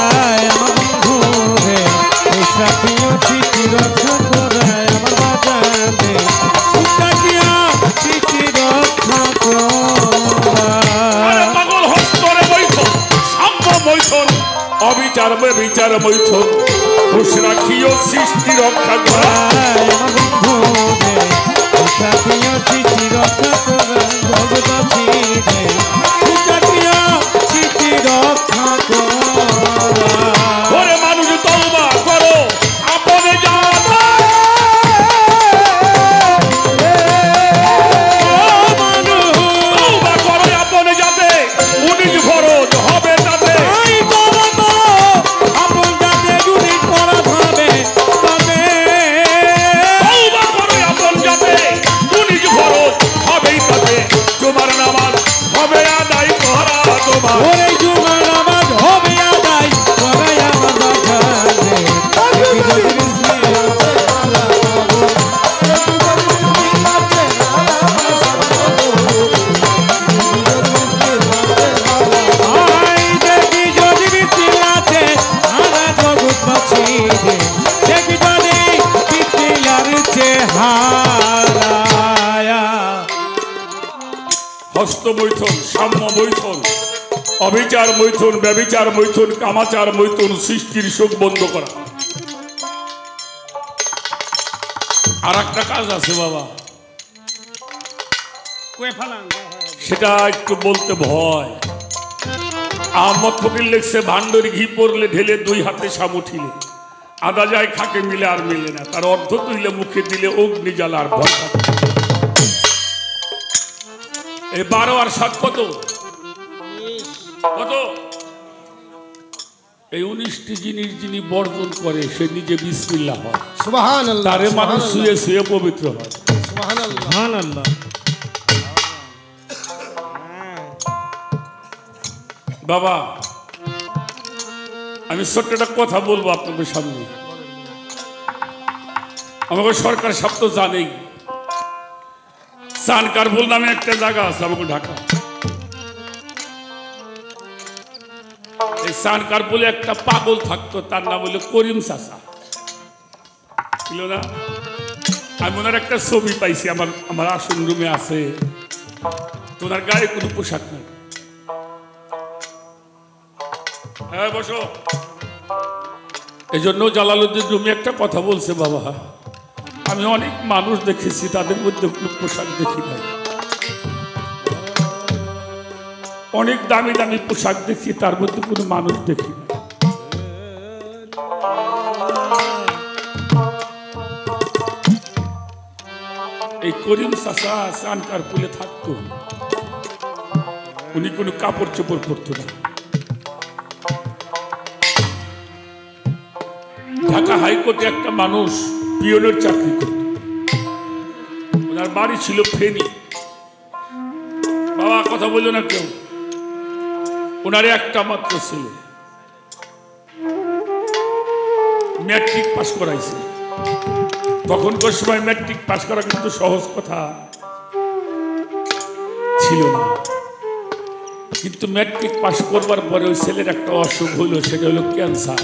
পাগল হস্তরে বৈঠন সাম্য বৈঠন অবিচার ব্যবিচার বৈঠন হুশ রাখিও সৃষ্টি রক্ষা করা। ওরে মানুষ তওবা করো আপনে যাতে, তওবা করো আপনে যাতে 19 ফরজ হবে তাতে। তওবা করো আপন যাতে 19 ফরজ হবেই তাতে। তোমার নামাজ হবে আদায় করা তোমার। হস্ত মৈথুন, সাম্য মৈথুন, অবিচার মৈথুন, ব্যভিচার মৈথুন, কামাচার মৈথুন, সৃষ্টির সুখ বন্ধ করা। আর একটা কাজ আছে বাবা, সেটা একটু বলতে ভয়। আহমদ ফকির লেখছে ভান্ডর ঘি পড়লে ঢেলে 2 হাতে শামু ঠিলে, আদা যায় খাকে মিলে আর মিলে না, তার অর্ধ তুইলে মুখে দিলে অগ্নি জ্বালা আর ভয়। এই 12 আর 7 কত কত? এই 19টি জিনিস যিনি বর্জন করে সে নিজে বিসমিল্লাহ হয়, সুবহানাল্লাহ, তারে মানুষ শুয়ে শুয়ে পবিত্র হয়। সুবহানাল্লাহ। বাবা আমি ছোট্ট একটা কথা বলবো আপনাদের সামনে। আমাকে সরকার সব তো জানেই, সানকারপুল নামে একটা জায়গা আছে আমাকে ঢাকা। এই সানকারপুলে একটা পাগল থাকতো, তার নাম হলো করিম চাচা, ছিল না? আমি ওনার একটা ছবি পাইছি, আমার আসন রুমে আছে। ওনার গায়ে কোনো পোশাক নেই। হ্যাঁ বসো। এই জন্য জালালউদ্দিন রুমি একটা কথা বলছে, বাবা আমি অনেক মানুষ দেখেছি, তাদের মধ্যে কোনো পোশাক দেখি নাই। অনেক দামি দামি পোশাক দেখি, তার মধ্যে কোনো মানুষ দেখি না। এই করিম চাচা সানকারপুলে থাকতো, উনি কোনো কাপড় চোপড় পরতো না। ঢাকা হাইকোর্টে একটা মানুষ পিওনের চাকরি করত, ওনার বাড়ি ছিল ফেনী। বাবা কথা বললো না কেউ। ওনার একটা মাত্র ছেলে, ম্যাট্রিক পাস করাইছে। তখনকার সময় ম্যাট্রিক পাস করা কিন্তু সহজ কথা ছিল না, কিন্তু ম্যাট্রিক পাস করবার পরে ওই ছেলের একটা অসুখ হইল, সেটা হলো ক্যান্সার।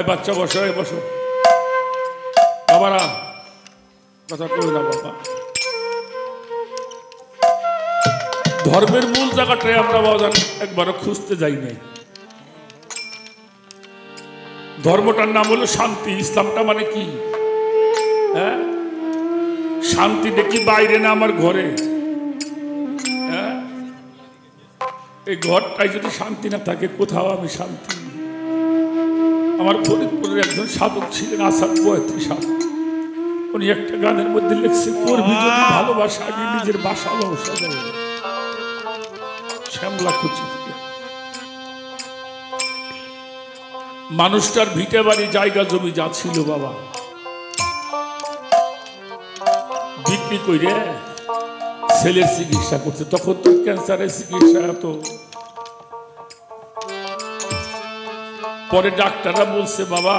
বাচ্চা বসো, বসো বাবারা, কথা কই না বাবা। ধর্মের মূল জায়গাটাই আমরা বাজান একবারও খুঁজতে যাই নাই। ধর্মটার নাম হলো শান্তি। ইসলামটা মানে কি? হ্যাঁ, শান্তি দেখি বাইরে না আমার ঘরে। হ্যাঁ, এই ঘরটাই যদি শান্তি না থাকে, কোথাও আমি শান্তি। আমার ফরিদপুরের একজন সাধক ছিলেন, আসাদ বয়ত্রী সাধক। উনি একটা গানের মধ্যে লিখছে, করবি যদি ভালোবাসা আগে নিজের বাসা ব্যবসা দেয়। শ্যামলা কুচি মানুষটার ভিটে বাড়ি জায়গা জমি যা ছিল বাবা বিক্রি করে ছেলের চিকিৎসা করছে। তখন তো ক্যান্সারের চিকিৎসা তো, পরে ডাক্তাররা বলছে বাবা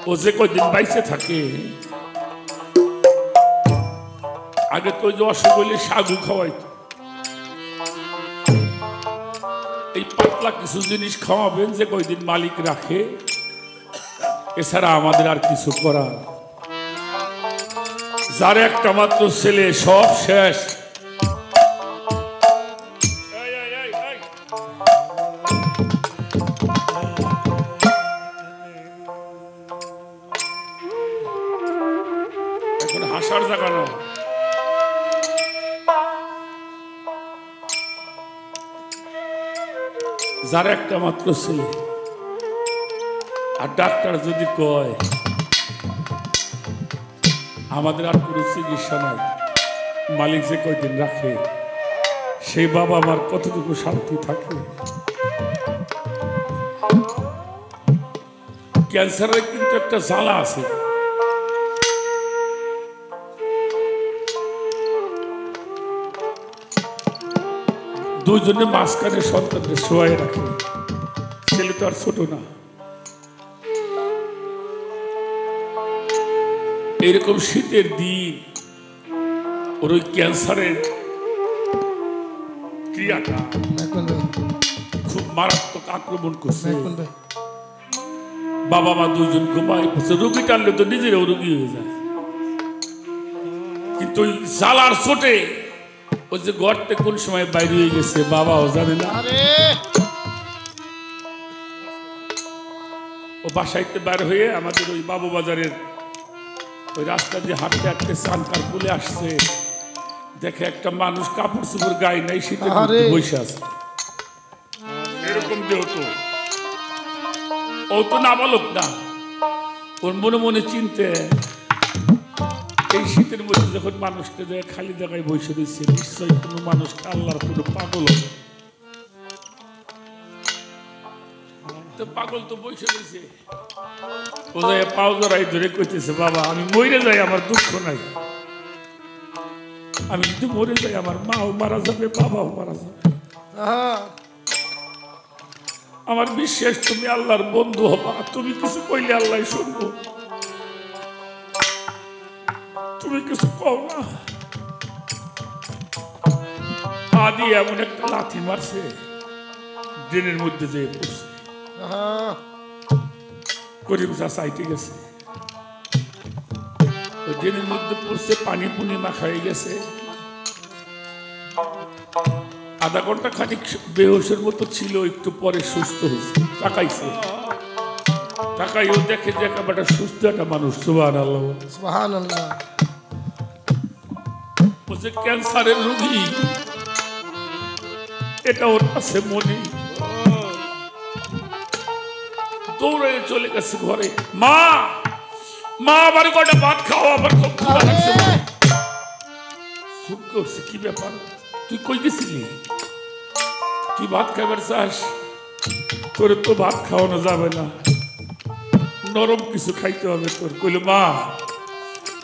ও যে কয়দিন বাইসে থাকে, আগে তো যে অসুখ হইলে সাগু খাওয়াইতো, এই পাতলা কিছু জিনিস খাওয়াবেন যে কয়দিন মালিক রাখে, এছাড়া আমাদের আর কিছু করার। যার একটা মাত্র ছেলে, সব শেষ। এখন হাসার জায়গা না। যার একটা মাত্র ছেলে, আর ডাক্তার যদি কয় আমাদের আর কোনো চিকিৎসা নাই, মালিক যে কয়দিন রাখে, সেই বাবা আমার কতটুকু শান্তি থাকে। ক্যান্সারের কিন্তু একটা জ্বালা আছে। দুইজনে মাঝখানে সন্তানকে শোয়াই রাখে, ছেলে তো আর ছোট না। এরকম শীতের দিন ওর ওই ক্যান্সারের ক্রিয়াটা খুব মারাত্মক আক্রমণ করছে। বাবা মা দুইজন ঘুমাই পড়ছে, রোগী টানলে তো নিজেরাও রোগী হয়ে যায়। কিন্তু ওই জ্বালার চোটে ওই যে গর্তে কোন সময় বাইরে হয়ে গেছে বাবাও জানে না। ও বাসাইতে বাইর হয়ে আমাদের ওই বাবু বাজারের ওই রাস্তা দিয়ে হাঁটতে হাঁটতে চানকার বলে আসছে, দেখে একটা মানুষ কাপড় চোপড় গায়ে নাই, শীতের মধ্যে বসে আছে। এরকম যেহেতু ও তো নাবালক না, ওর মনে মনে চিনতে এই শীতের মধ্যে যখন মানুষটা যায় খালি জায়গায় বসে দিচ্ছে, নিশ্চয়ই কোনো মানুষ আল্লাহর কোনো পাগল হবে। তো পাগল তো বসে দিয়েছে, ও যায় পাও জড়াই ধরে কইতেছে, বাবা আমি মরে যাই আমার দুঃখ নাই, আমি যদি মরে যাই আমার মাও মারা যাবে, বাবাও মারা যাবে, আমার বিশ্বাস তুমি আল্লাহর বন্ধু হবা, তুমি কিছু কইলে আল্লাহ শুনবো, তুমি কিছু কও না। আদি এমন একটা লাথি মারছে, ড্রেনের মধ্যে যেয়ে পড়ছে। করিম চাইতে গেছে, ওই ড্রেনের মধ্যে পড়ছে, পানি পুনি মাখা হয়ে গেছে। আধা ঘন্টা খানিক বেহোশের মতো ছিল, একটু পরে সুস্থ হয়েছে। তাকাইছে, তাকাইও দেখে যে একেবারে সুস্থ একটা মানুষ। সুবহানাল্লাহ, সুবহানাল্লাহ। ও যে ক্যান্সারের রোগী এটা ওর কাছে মনে। দৌড়ে চলে গেছে ঘরে, মা মা আমার কটা ভাত খাও, আমার খুব ক্ষুধা লাগছে। চুপ করছে, কি ব্যাপার, তুই কই গেছিলি, তুই ভাত খাবার চাস? তোর তো ভাত খাওয়ানো যাবে না, নরম কিছু খাইতে হবে তোর। কইল, মা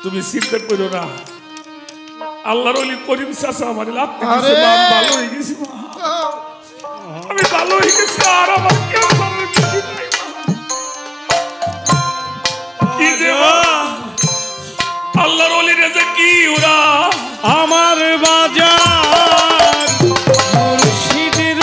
তুমি চিন্তা করো না, আল্লাহর ওলি করিম চাচা আমার লাগতে গেছে, মা আমি ভালো হয়ে গেছি, মা আমি ভালো হয়ে গেছি, আর আমার কেউ কি দেবা। আল্লাহর ওলি রেজে কি ওরা আমার বাজার মুর্শিদের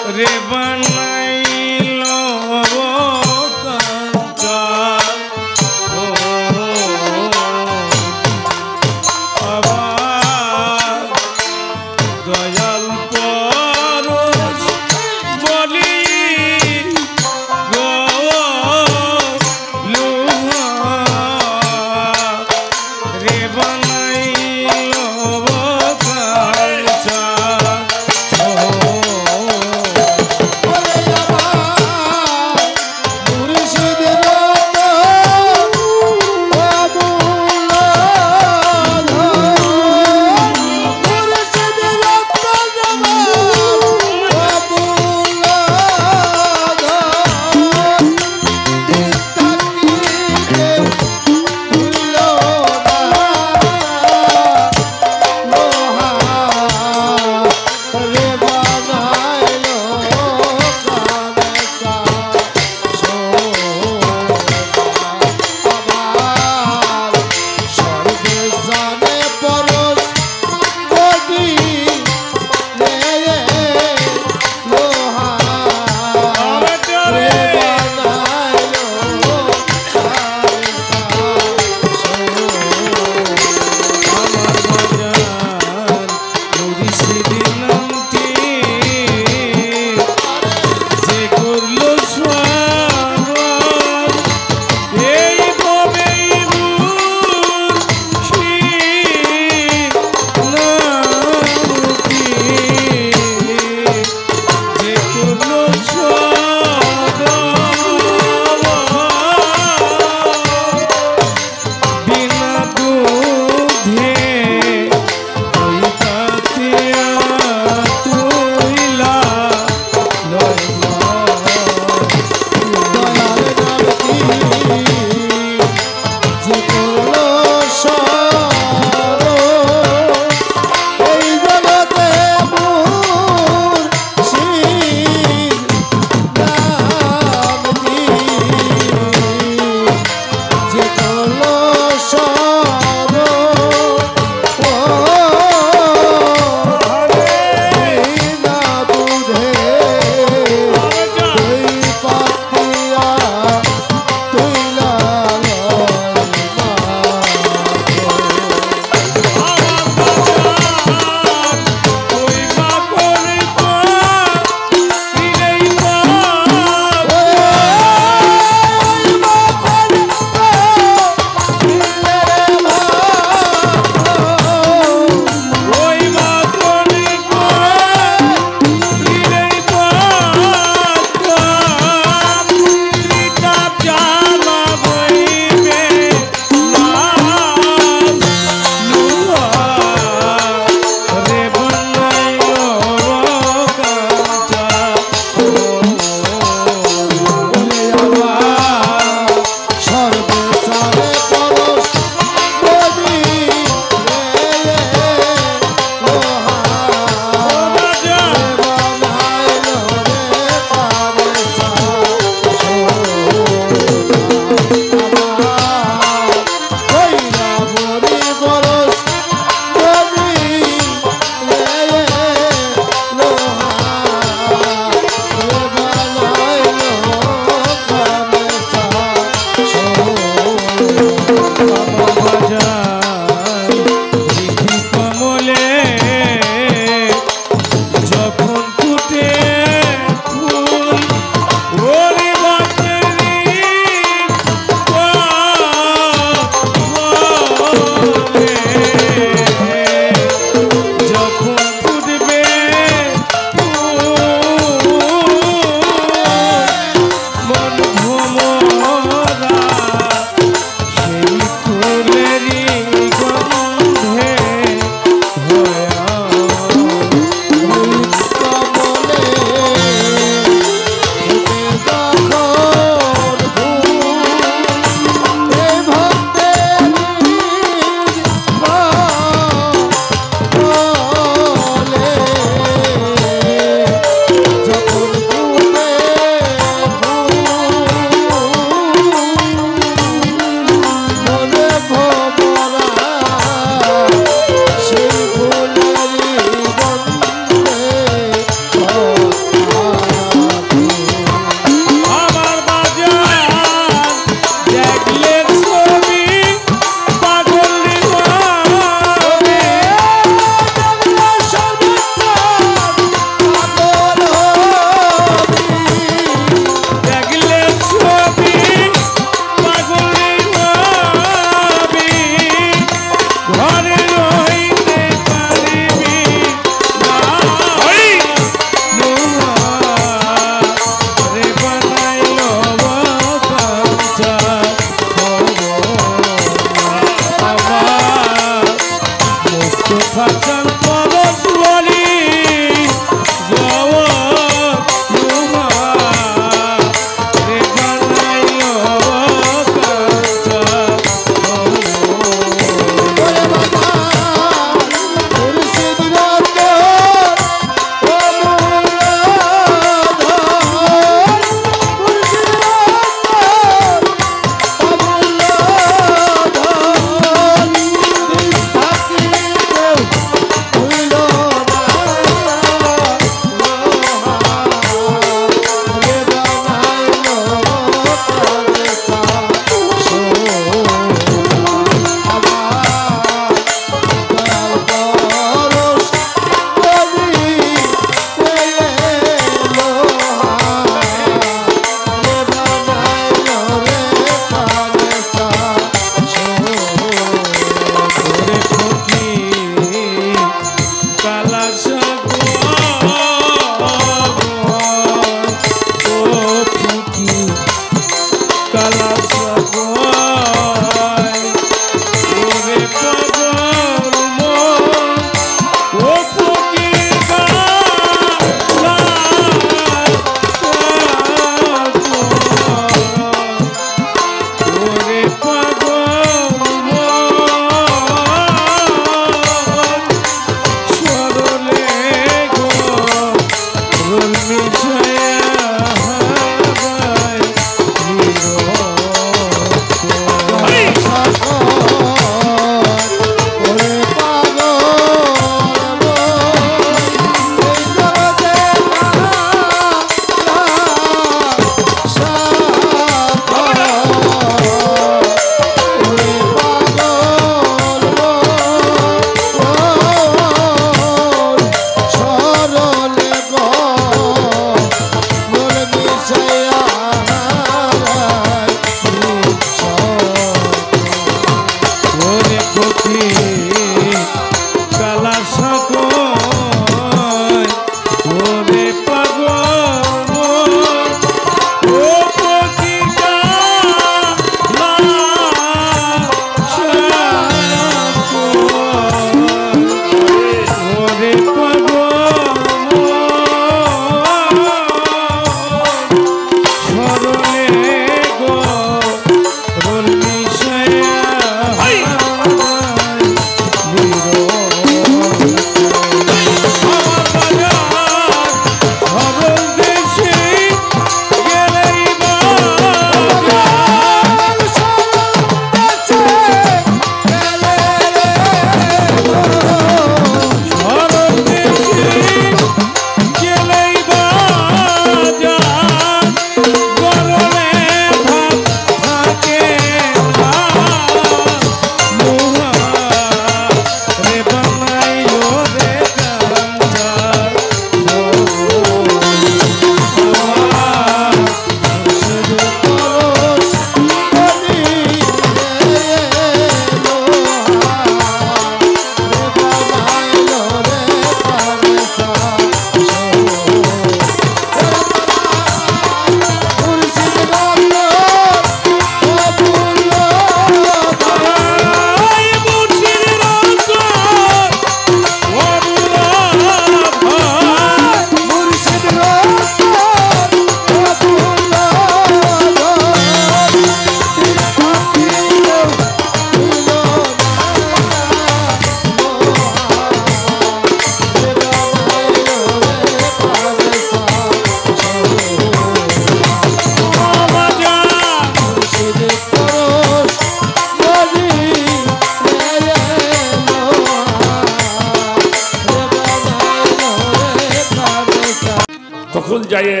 তখন যাইয়ে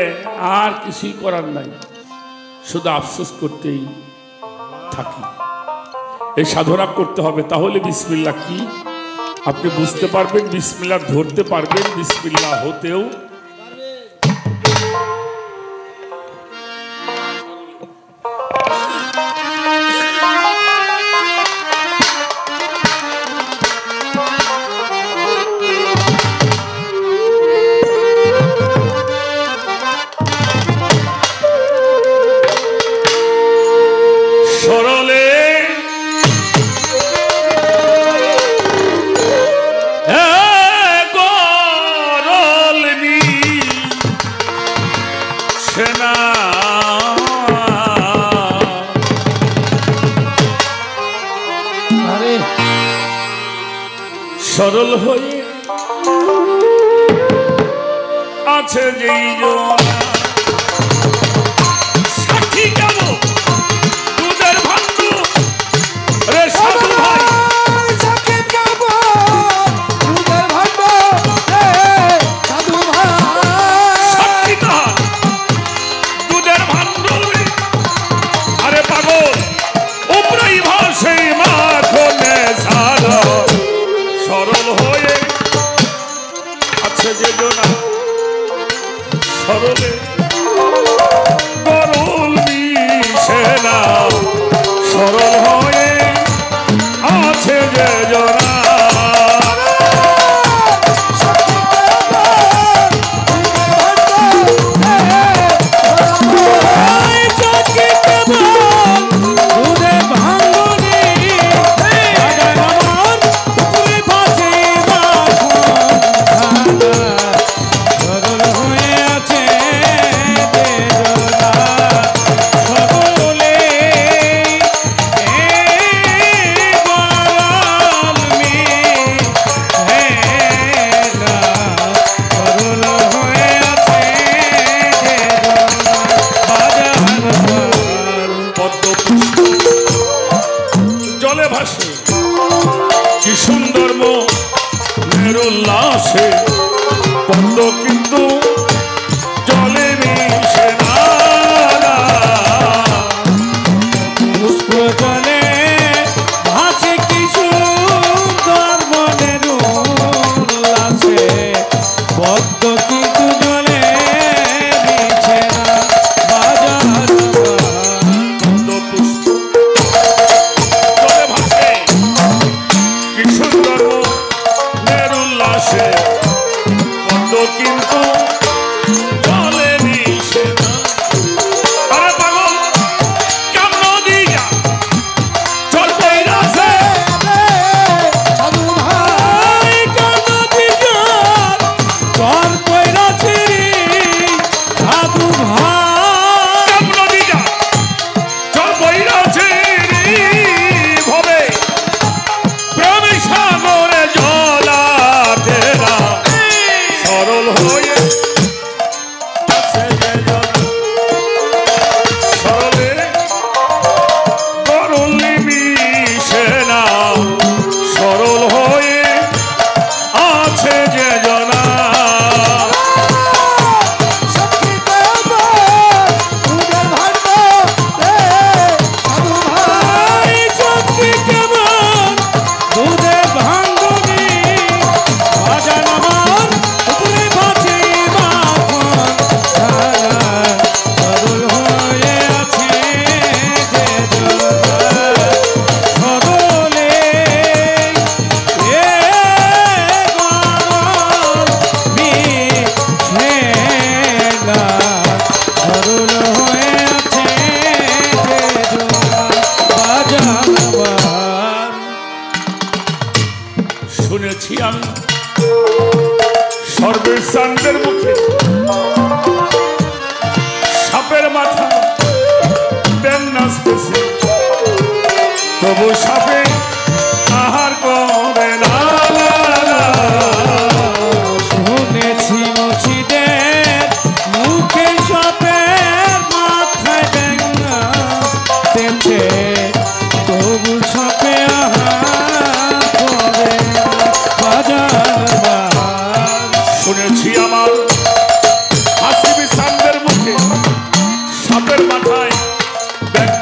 আর কিছুই করার নাই, শুধু আফসোস করতেই থাকি। এই সাধনা করতে হবে, তাহলে বিসমিল্লাহ কি আপনি বুঝতে পারবেন, বিসমিল্লাহ ধরতে পারবেন, বিসমিল্লাহ হতেও সরল হয়ে আছে যেই সাক্ষী কেন দুধের ভান্ডু রে সাধু ভাই, সাক্ষী কেন দুধের ভান্ডু রে সাধু ভাই, সাক্ষী তাহার দুধের ভান্ডু রে। আরে পাগল উপরেই ভাসে মাখনে সারা, সরল হয়ে আছে যে জনা সরলে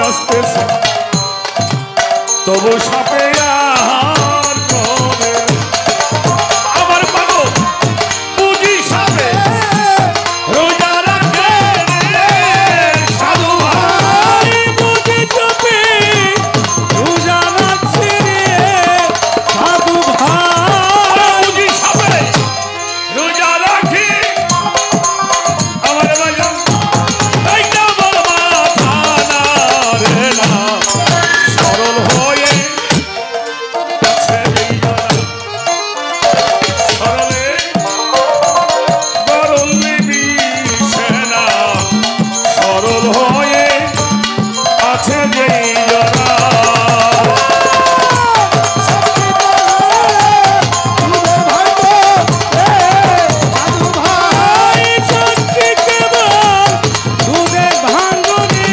আসতেছে তবু সাপে আর করে আমার পাগল পুঁজি সাপে রোজা রাখে রে সাধু ভাই বুঝি চুপি রোজা রাখছি রে সাধু ভাই পুঁজি সাপে রোজা রাখি আমার বাজান তাই না বলবা থানা রে না সরল হয়ে আছে এই যারা সরলে গরল নিবি সেনা সরল হয়ে আছে যেই যারা ভাই সত্যি কেবল দুধের ভাঙনি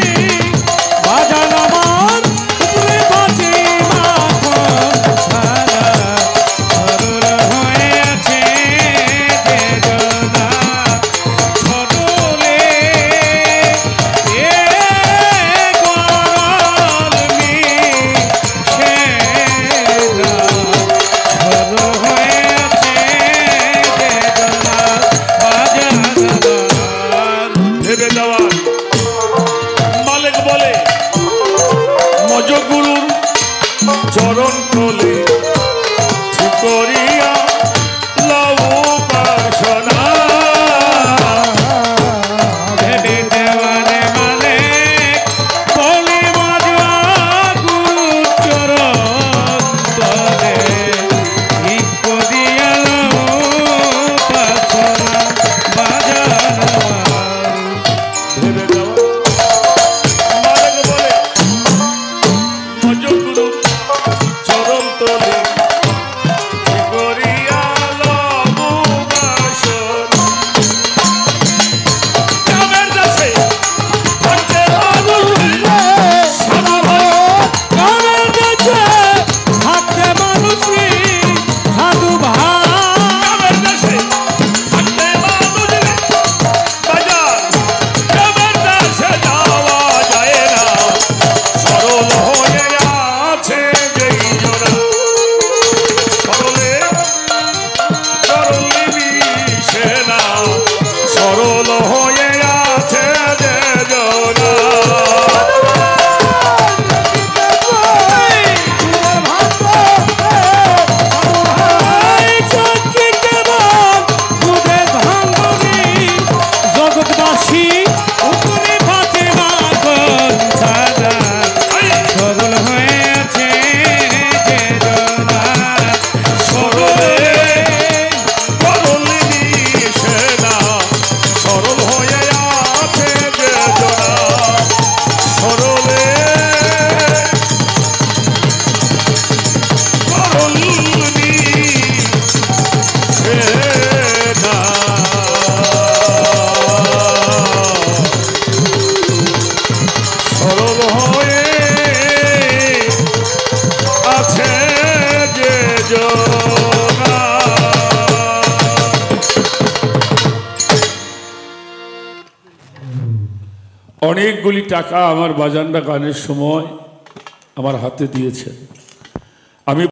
বাজান আমার উপরে বাঁচি মাখন ছাড়া সরল হয়ে আছে বেদনা সরলে এ গরল মিশেরা সরল হয়ে আছে বেদনা বাজান আমার ভেবে দেওয়ার মালিক বলে মজগুরুর চরণ তলে ঠিক করিয়া লও বাসনা ভেবে দেওয়ারে মানে বলি মজা গুরু চরণ তলে ঠিক করিয়াল পাছনা বাজান আমার ভেবে দেওয়া মালিক বলে মজগুরুর চরণ তলে ঠিক করিয়া লও বাসনা কামের দেশে থাকতে মানুষ সাধু ভাই কামের দেশে থাকতে মানুষই সাধু ভাই কামের দেশে থাকতে মানুষ রে বাজার কামের দেশে যাওয়া যায় না সরল হয়ে আছে যেই জোড়া সরলে সরল নিবি সেনা সরল হয়ে আছে যে জোড়া জগৎবাসী উপরে ভাতে মাখন ছাড়া সরল হয়েছে যে জনা সরলে সরল নিবি সেনা সরল হয়ে আছে যে জোড়া সরলে সরল নিবি সেনা সরল হয়ে আছে যে জোড়া অনেকগুলি টাকা আমার বাজানরা গানের সময় আমার হাতে দিয়েছে। আমি